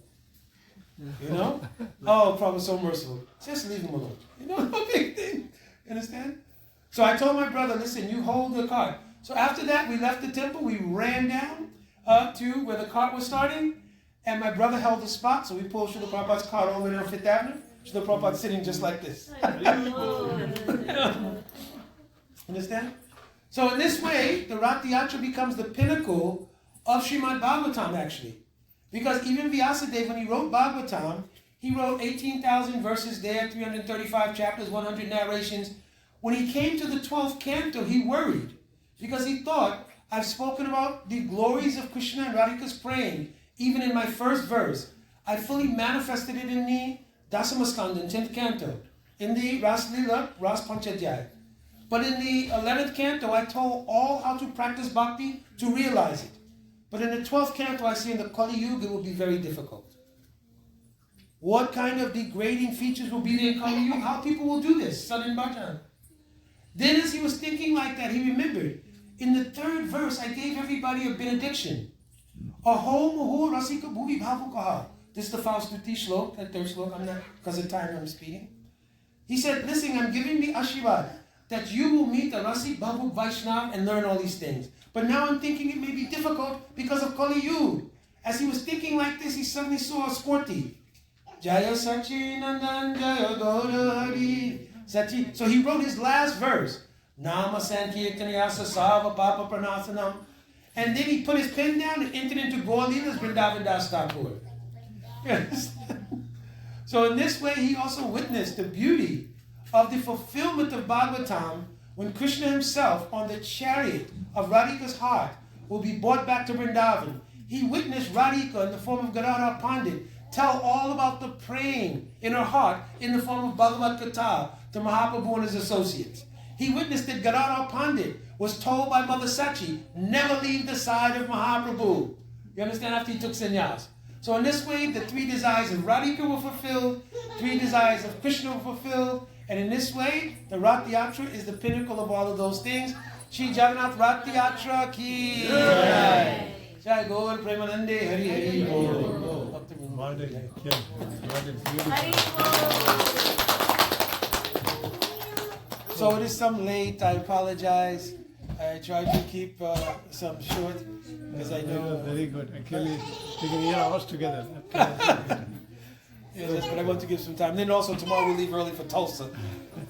Oh, Prabhupada's so merciful. Just leave him alone. No big thing. You understand? So I told my brother, listen, you hold the cart. So after that, we left the temple. We ran down to where the cart was starting. And my brother held the spot. So we pulled Srila Prabhupada's cart over there on Fifth Avenue. Srila Prabhupada's sitting just like this. Understand? So in this way, the Rath Yatra becomes the pinnacle of Srimad Bhagavatam, actually. Because even Vyasadeva, when he wrote Bhagavatam, he wrote 18,000 verses there, 335 chapters, 100 narrations. When he came to the 12th canto, he worried. Because he thought, I've spoken about the glories of Krishna and Radhika's praying, even in my first verse. I fully manifested it in the Dasamaskanda, 10th canto, in the Ras Lila, Ras Panchadhyaya. But in the 11th canto, I told all how to practice bhakti to realize it. But in the 12th canto, I say in the Kali Yuga, it will be very difficult. What kind of degrading features will be there in Kali Yuga? How people will do this? Sudden bhajan. Then as he was thinking like that, he remembered, in the 3rd verse, I gave everybody a benediction. Aho muhu rasika bhuvi bhavukaha. This is the Faustuti shlok, that 3rd shlok. I'm not, because of time I'm speaking. He said, listen, I'm giving the Ashirvad that you will meet the Rasik Bhavuk Vaishnav and learn all these things. But now I'm thinking it may be difficult because of Kali Yuga. As he was thinking like this, he suddenly saw a Sporti. Jaya Sachi Nandan Jaya Gaura Hari Sachi. So he wrote his last verse. Nama Sankirtaniyasa Sava Papa Pranasanam. And then he put his pen down and entered into Gaurlila's Vrindavan Das Thakur. Yes. So in this way, he also witnessed the beauty of the fulfillment of Bhagavatam when Krishna himself, on the chariot of Radhika's heart, will be brought back to Vrindavan. He witnessed Radhika in the form of Gadadhar Pandit tell all about the praying in her heart in the form of Bhagavad Gita to Mahaprabhu and his associates. He witnessed that Gadadhar Pandit was told by Mother Sachi, never leave the side of Mahaprabhu. You understand? After he took sannyas. So in this way, the 3 desires of Radhika were fulfilled, 3 desires of Krishna were fulfilled, and in this way, the Rath Yatra is the pinnacle of all of those things. Shri Jagannath Rath Yatra ki jai. Jai Gaur Premanande Hari Hari Bol. So it is some late, I apologize. I tried to keep some short, because I know... Very good. Actually, we can hear ours together. Yes, but I want to give some time. Then also tomorrow we leave early for Tulsa.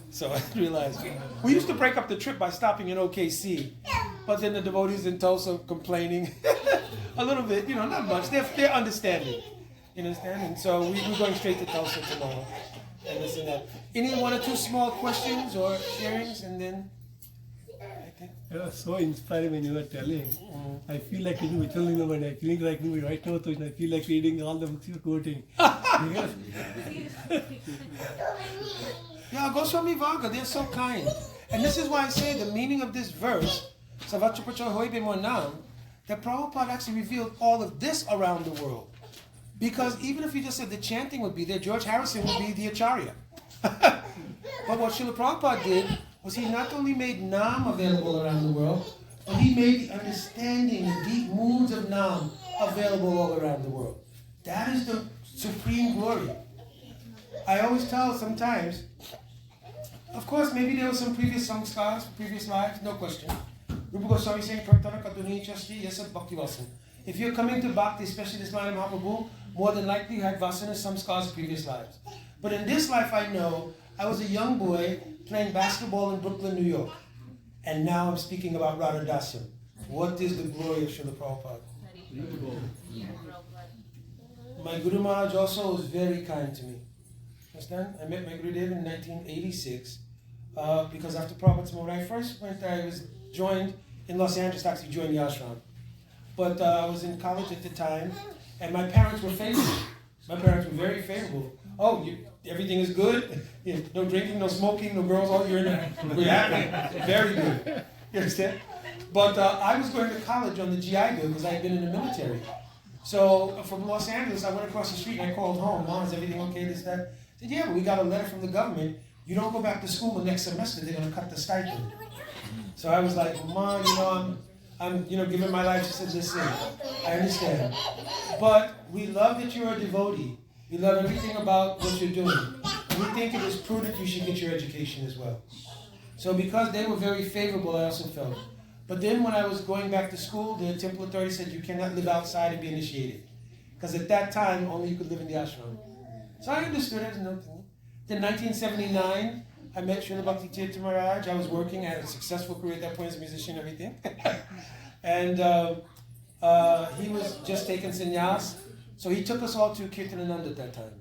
So I realized. We used to break up the trip by stopping in OKC. But then the devotees in Tulsa complaining a little bit, not much. They're understanding. You understand? And so we're going straight to Tulsa tomorrow. And this and that. Any 1 or 2 small questions or sharings, and then... It was so inspiring when you were telling. I feel like reading Vichalinam, and I feel like reading right now, and I feel like reading all the books you're quoting. Yeah, Goswami Vaga, they're so kind. And this is why I say the meaning of this verse, Savachupacha Hoibe Monam, that Prabhupada actually revealed all of this around the world. Because even if you just said the chanting would be there, George Harrison would be the Acharya. But what Srila Prabhupada did was he not only made Nam available around the world, but he made the understanding and deep moods of Nam available all around the world. That is the supreme glory. I always tell sometimes, of course, maybe there were some previous samskars, previous lives, no question. Rupa Goswami saying, Praktana Katuni Chasti, yes, Bhakti Vasan. If you're coming to Bhakti, especially this line of Mahaprabhu, more than likely you had Vasana samskars previous lives. But in this life, I know I was a young boy playing basketball in Brooklyn, New York. And now I'm speaking about Radha Dasam. What is the glory of Srila Prabhupada? My Guru Maharaj also was very kind to me. Understand? I met my Gurudev in 1986 because after Prabhupada's when I first went there, I was joined in Los Angeles, actually joined the ashram. But I was in college at the time, and my parents were favorable. My parents were very favorable. Oh, everything is good? No drinking, no smoking, no girls, all you're in there. We're happy. Very good. You understand? But I was going to college on the GI Bill because I had been in the military. So from Los Angeles, I went across the street and I called home. Mom, is everything okay? This, that. I said, yeah, but we got a letter from the government. You don't go back to school the next semester. They're going to cut the stipend. So I was like, Mom, I'm giving my life. She said, listen, I understand. But we love that you're a devotee. We love everything about what you're doing. And we think it is prudent you should get your education as well. So because they were very favorable, I also felt. But then when I was going back to school, the temple authority said you cannot live outside and be initiated. Because at that time, only you could live in the ashram. So I understood it. No thing. Then 1979, I met Srila Bhakti Tirtha Maharaj. I was working. I had a successful career at that point as a musician and everything. And he was just taking sannyas. So he took us all to Kirtanananda at that time.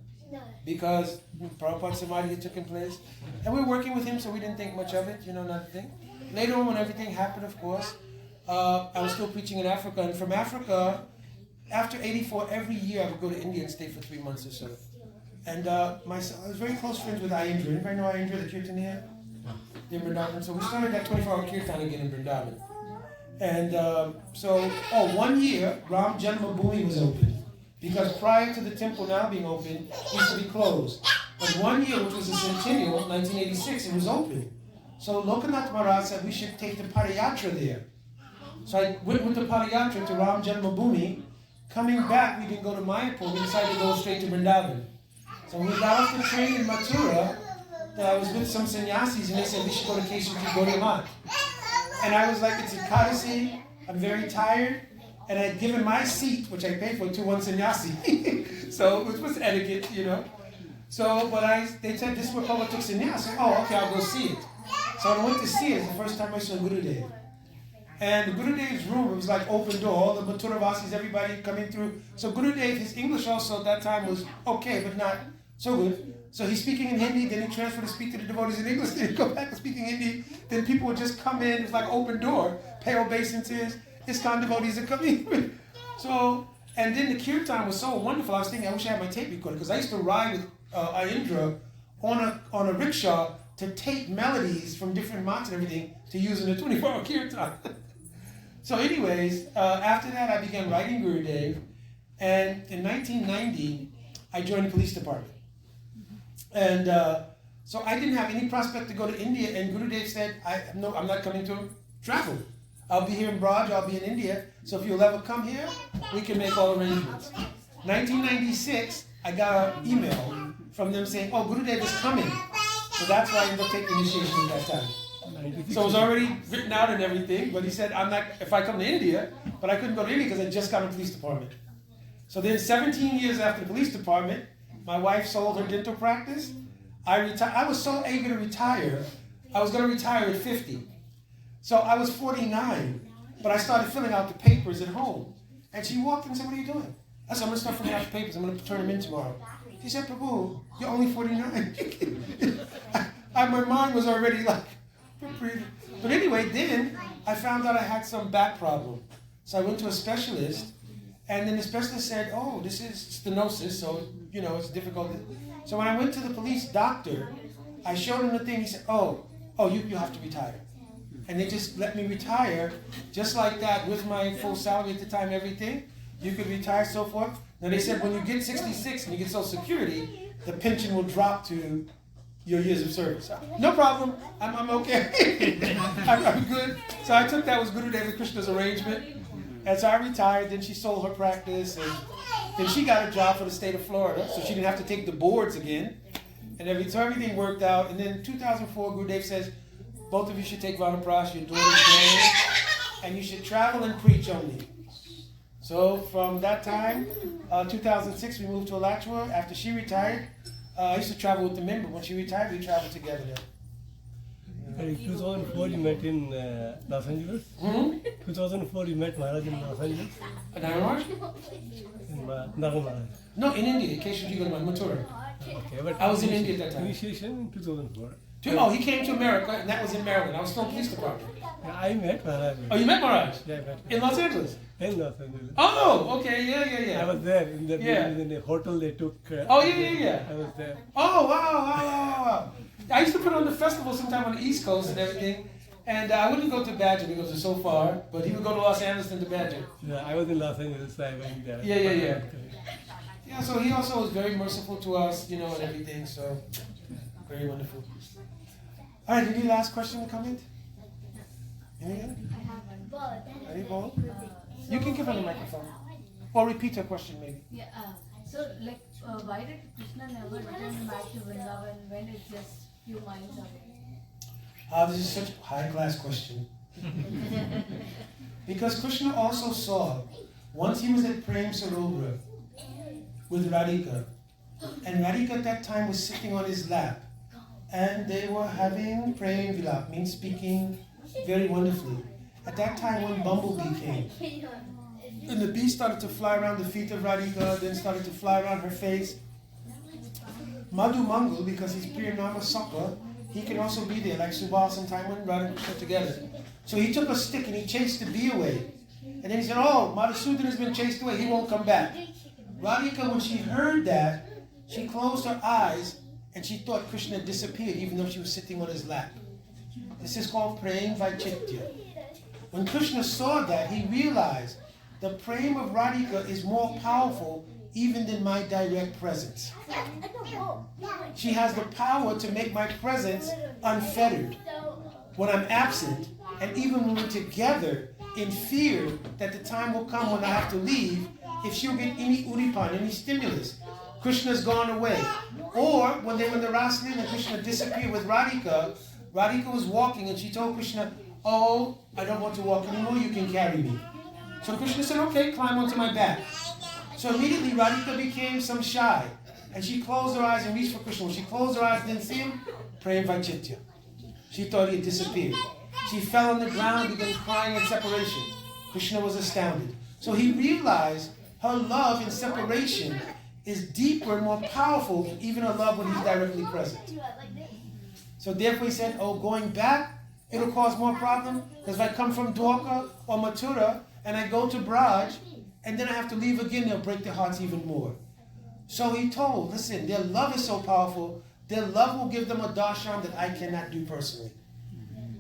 Because Prabhupada Samadhi had taken place. And we were working with him, so we didn't think much of it, nothing. Later on, when everything happened, of course, I was still preaching in Africa. And from Africa, after 84, every year I would go to India and stay for 3 months or so. And I was very close friends with Ayendra. Anybody know Ayendra, the Kirtan here? In Vrindavan. So we started that 24-hour Kirtan again in Vrindavan. And 1 year, Ram Janmabhoomi was open. Because prior to the temple now being open, it used to be closed. But 1 year, which was a centennial, 1986, it was open. So Lokanath Maharaj said we should take the Padayatra there. So I went with the Padayatra to Ram Janmabhoomi. Coming back, we didn't go to Mayapur. We decided to go straight to Vrindavan. So when we got off the train in Mathura, I was with some sannyasis, and they said we should go to Keshuti Gaudiya. And I was like, it's Ekadasi, I'm very tired. And I had given my seat, which I paid for, to one sannyasi. So it was etiquette, So, they said, this is where Prabhupada took sannyas. Oh, okay, I'll go see it. So I went to see it. It's the first time I saw Gurudev. And Gurudev's room, it was like open door. All the Mathuravasis, everybody coming through. So Gurudev, his English also at that time was okay, but not so good. So he's speaking in Hindi, then he transferred to speak to the devotees in English, then he'd go back to speaking Hindi. Then people would just come in, it's like open door, pay obeisances. ISKCON devotees are coming. So, and then the kirtan was so wonderful. I was thinking, I wish I had my tape recorder, because I used to ride with Ayendra on a rickshaw to tape melodies from different mats and everything to use in the 24-hour kirtan. So anyways, after that I began writing Gurudev, and in 1990 I joined the police department. And so I didn't have any prospect to go to India, and Gurudev said, I'm not coming to travel. I'll be here in Braj, I'll be in India, so if you'll ever come here, we can make all arrangements. 1996, I got an email from them saying, oh, Gurudev is coming. So that's why I ended up taking initiation at that time. So it was already written out and everything, but he said, if I come to India, but I couldn't go to India because I just got in the police department. So then 17 years after the police department, my wife sold her dental practice. I was so eager to retire, I was going to retire at 50. So I was 49, but I started filling out the papers at home. And she walked in and said, what are you doing? I said, I'm going to start filling out the papers. I'm going to turn them in tomorrow. She said, Prabhu, you're only 49. My mind was already like, but anyway, then I found out I had some back problem. So I went to a specialist, and then the specialist said, oh, this is stenosis, so, it's difficult. So when I went to the police doctor, I showed him the thing. He said, oh, you have to retire. And they just let me retire, just like that, with my full salary at the time, everything. You could retire, so forth. Now they said when you get 66 and you get Social Security, the pension will drop to your years of service. No problem, I'm okay. I'm good. So I took that was Gurudev Krishna's arrangement. And so I retired, then she sold her practice, and then she got a job for the state of Florida, so she didn't have to take the boards again. And so everything worked out. And then in 2004, Gurudev says, both of you should take Vanaprastha, your daughter's name, and you should travel and preach only. So from that time, 2006, we moved to Alachua. After she retired, I used to travel with the member. When she retired, we traveled together. In 2004, you met in Los Angeles? 2004, you met Maharaj in Los Angeles? Maharaj? In Maharaj. No, in India, in case you go to Mathura. Okay, but I was in India at that time. Initiation in 2004. Oh, he came to America, and that was in Maryland. I was still in the police department. Yeah, I met Maharaj. Oh, you met Maharaj? Yeah, I met him. In Los Angeles? In Los Angeles. Oh, okay, yeah. I was there in the hotel they took. Yeah. I was there. Oh, wow. I used to put on the festival sometime on the East Coast and everything. And I wouldn't go to Badger because it's so far, but he would go to Los Angeles and to Badger. Yeah, I was in Los Angeles, so I went there. Yeah. Yeah, so he also was very merciful to us, and everything, so very wonderful. All right, any last question or comment? Anything? Any Paul? You can give her the microphone. Or repeat her question, maybe. Yeah, why did Krishna never return back to Vrindavan when it's just few miles away? This is such a high-class question. Because Krishna also saw, once he was at Prem Sarovar with Radhika, and Radhika at that time was sitting on his lap, and they were having Prem Vilap, means speaking very wonderfully. At that time, one bumblebee came, and the bee started to fly around the feet of Radhika, then started to fly around her face. Madhu Mangal, because he's Priyanama Sakha, he can also be there, like Subal sometime when Radha and Krishna together. So he took a stick and he chased the bee away. And then he said, oh, Madhusudan has been chased away, he won't come back. Radhika, when she heard that, she closed her eyes and she thought Krishna disappeared even though she was sitting on his lap. This is called Prem Vaichitya. When Krishna saw that, he realized the prem of Radhika is more powerful even than my direct presence. She has the power to make my presence unfettered when I'm absent, and even when we're together, in fear that the time will come when I have to leave, if she'll get any uripan, any stimulus, Krishna's gone away. Or when they were in the Ras Leela and Krishna disappeared with Radhika, Radhika was walking and she told Krishna, oh, I don't want to walk anymore, you can carry me. So Krishna said, okay, climb onto my back. So immediately Radhika became some shy. And she closed her eyes and reached for Krishna. When she closed her eyes and didn't see him, Prem Vaichitya. She thought he had disappeared. She fell on the ground and began crying in separation. Krishna was astounded. So he realized her love in separation is deeper and more powerful than even her love when he's directly present. So therefore he said, oh, going back, it'll cause more problem. Because if I come from Dwarka or Mathura and I go to Braj, and then I have to leave again, they'll break their hearts even more. So he told, listen, their love is so powerful, their love will give them a darshan that I cannot do personally.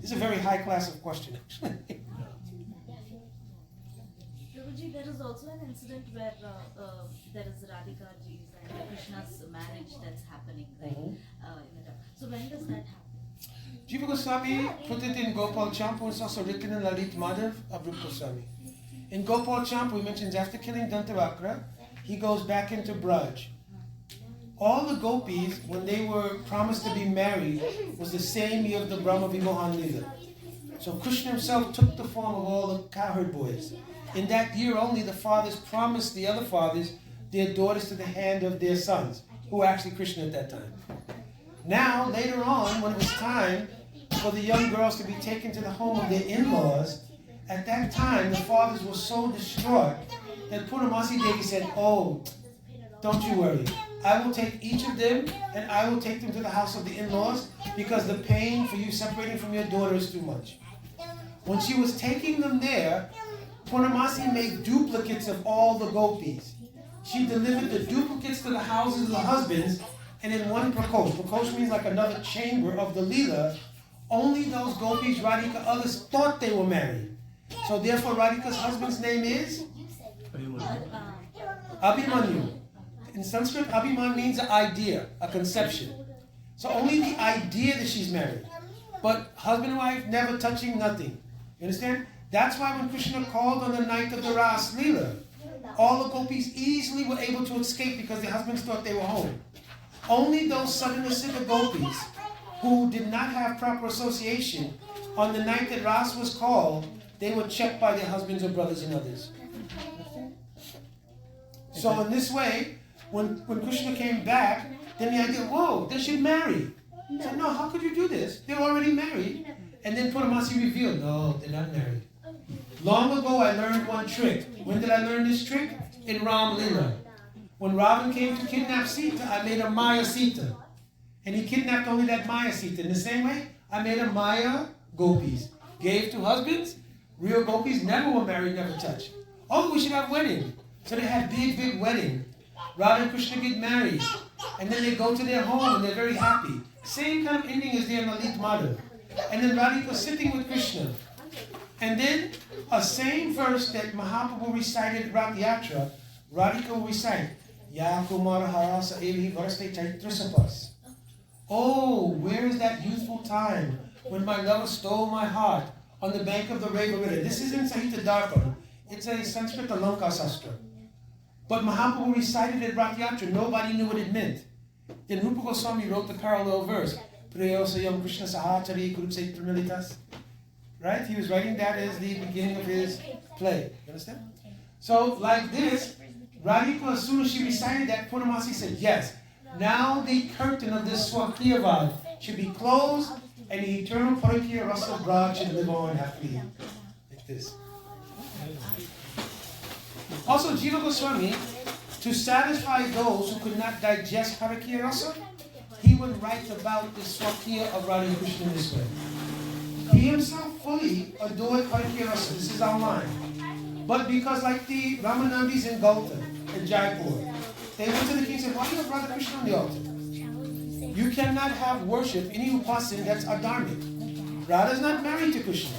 This is a very high class of question, actually. Prabhuji, there is also an incident where there is Radhika Ji's and Krishna's marriage that's happening, right? So when does that happen? Jiva Goswami put it in Gopal Champu. It's also written in Lalit Madhav of Rupa Goswami. In Gopal Champu, he mentions after killing Dantavakra, he goes back into Braj. All the gopis, when they were promised to be married, was the same year of the Brahma Vivahan Lila. So Krishna himself took the form of all the cowherd boys. In that year only, the fathers promised the other fathers their daughters to the hand of their sons, who were actually Krishna at that time. Now, later on, when it was time for the young girls to be taken to the home of their in-laws, at that time, the fathers were so distraught that Purnamasi Devi said, oh, don't you worry. I will take each of them and I will take them to the house of the in-laws because the pain for you separating from your daughter is too much. When she was taking them there, Purnamasi made duplicates of all the gopis. She delivered the duplicates to the houses of the husbands, and in one prakosh. Prakosh means like another chamber of the Leela. Only those gopis, Radhika, others thought they were married. So therefore Radhika's husband's name is Abhimanyu. In Sanskrit, Abhiman means an idea, a conception. So only the idea that she's married. But husband and wife never touching, nothing. You understand? That's why when Krishna called on the night of the Ras Leela, all the gopis easily were able to escape because their husbands thought they were home. Only those Sadhanasiddha gopis who did not have proper association, on the night that Ras was called, they were checked by their husbands or brothers and others. So in this way, when Krishna came back, then the idea, whoa, they should marry. He said, no, how could you do this? They're already married. And then Purnamasi revealed, no, they're not married. Long ago, I learned one trick. When did I learn this trick? In Ram Leela. When Ravan came to kidnap Sita, I made a Maya Sita. And he kidnapped only that Maya Sita. In the same way, I made a Maya Gopis. Gave to husbands. Real Gopis never were married, never touched. Oh, we should have wedding. So they had big wedding. Radha and Krishna get married. And then they go to their home and they're very happy. Same kind of ending as there in Lalit Madhav. And then Radhika was sitting with Krishna. And then a same verse that Mahaprabhu recited at Rath Yatra, Radhika will recite, Ya Kumar Harasa Evi Varaste Chaitra Sapas. Oh, where is that youthful time when my lover stole my heart on the bank of the Reva River? This isn't Sahita Darpan. It's a Sanskrit Alanka Sastra. But Mahaprabhu recited it at Rath Yatra. Nobody knew what it meant. Then Rupa Goswami wrote the parallel verse. Prayosayam Krishna Sahachari Kurukse Pramilitas. Right? He was writing that as the beginning of his play. You understand? So, like this, Radhika, as soon as she recited that, Purnamasi said, yes, now the curtain of this Swakiyavad should be closed and the eternal Parakya Rasa Braj should live on happily. Like this. Also, Jiva Goswami, to satisfy those who could not digest Parakya Rasa, he would write about the Swakiya of Radha Krishna this way. He himself fully adored Parakya Rasa. This is online. But because like the Ramanandis in Gautam, in Jaipur, they went to the king and said, why do you have Radha Krishna on the altar? You cannot have worship, any upasan that's adharmic. Radha is not married to Krishna.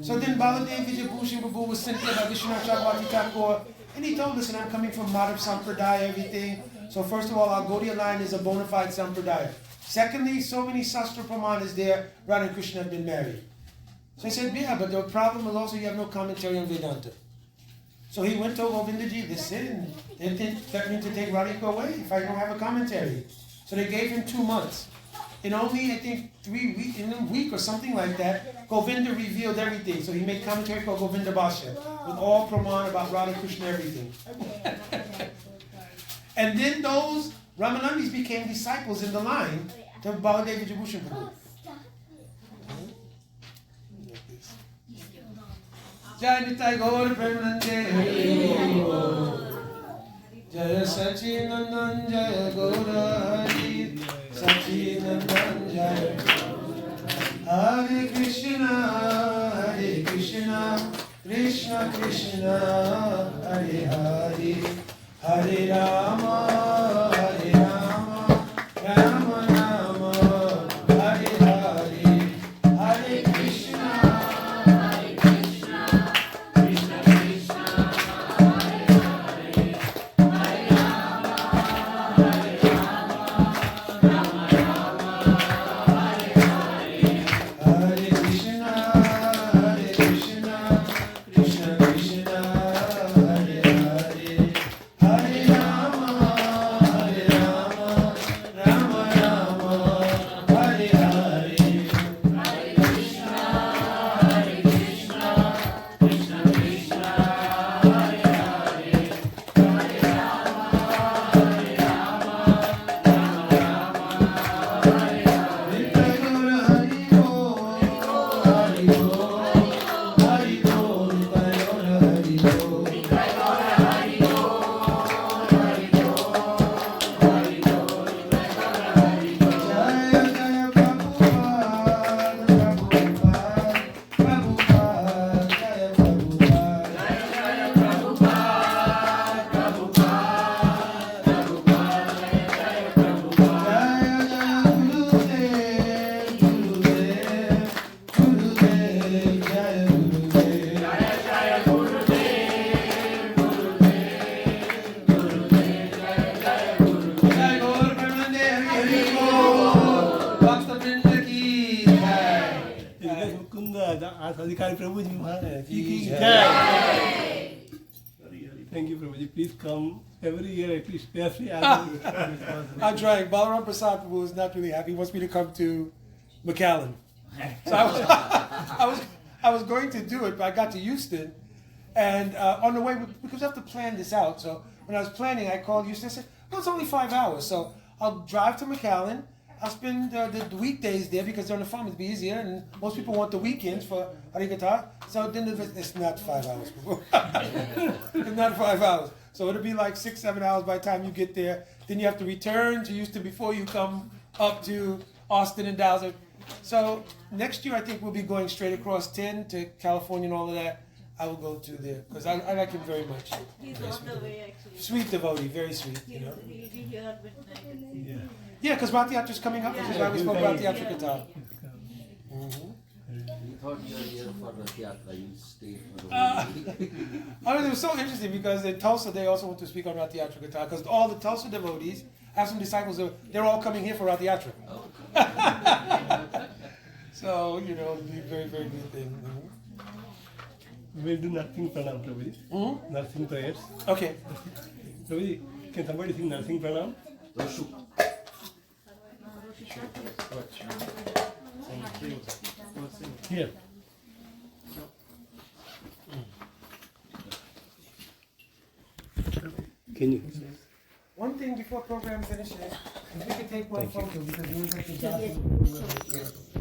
So then Baladev Vijayabhushan Babu was sent there by Vishwanath Chakravarti Thakur, and he told us, and I'm coming from Madhav Sampradaya, everything. So first of all, our Gaudiya line is a bona fide Sampradaya. Secondly, so many Sastra Pramanas there, Radha and Krishna have been married. So I said, yeah, but the problem is also you have no commentary on Vedanta. So he went to Govindaji, listen, they didn't threaten to take Radhika away if I don't have a commentary. So they gave him 2 months. In only, I think, 3 weeks, in a week or something like that, Govinda revealed everything. So he made commentary called Govinda Bhashya, with all Praman about Radha Krishna, everything. And then those Ramanandis became disciples in the line to Baladev Vijayabhushan Prabhu. Jai Nitai Gaur Premanande Jai Sachinandan Jai Gaura Hari Sachinandan Jai Hare Krishna Krishna Krishna Hare Hare Hare Rama Rama Rama Hare Hare Hare Krishna Mukunda, Adhikari Prabhuji Maharaj. Jai. Thank you, Prabhuji. Please come every year at least. I'm trying. Balaram Prasad Prabhu is not really happy. He wants me to come to McAllen. So I was going to do it, but I got to Houston, and on the way, because I have to plan this out. So when I was planning, I called Houston. I said, "No, it's only 5 hours, so I'll drive to McAllen. I'll spend the weekdays there because on the farm it'd be easier, and most people want the weekends for Harikatha. So then it's not 5 hours. It's not 5 hours. So it'll be like 6-7 hours by the time you get there. Then you have to return to Houston before you come up to Austin and Dallas. So next year I think we'll be going straight across 10 to California and all of that. I will go to there because I like him very much. He's Very on sweet. the way actually. Sweet devotee, very sweet. You know. He'll be here at midnight. Yeah, because Rath Yatra's coming up. This is why we spoke about the Yatra Katha. thought you were here for Rath Yatra. You stayed for a week. I mean, it was so interesting because in Tulsa they also want to speak on Rath Yatra Katha because all the Tulsa devotees have some disciples. They're all coming here for Rath Yatra. So it'll be a very, very good thing. We'll do Narsing Pranam, Prabhuji. Narsing prayers. Okay. Prabhuji, can somebody sing Narsing Pranam? Roshu. Here. Can you? One thing before program finishes, if we could take one photo because it was like the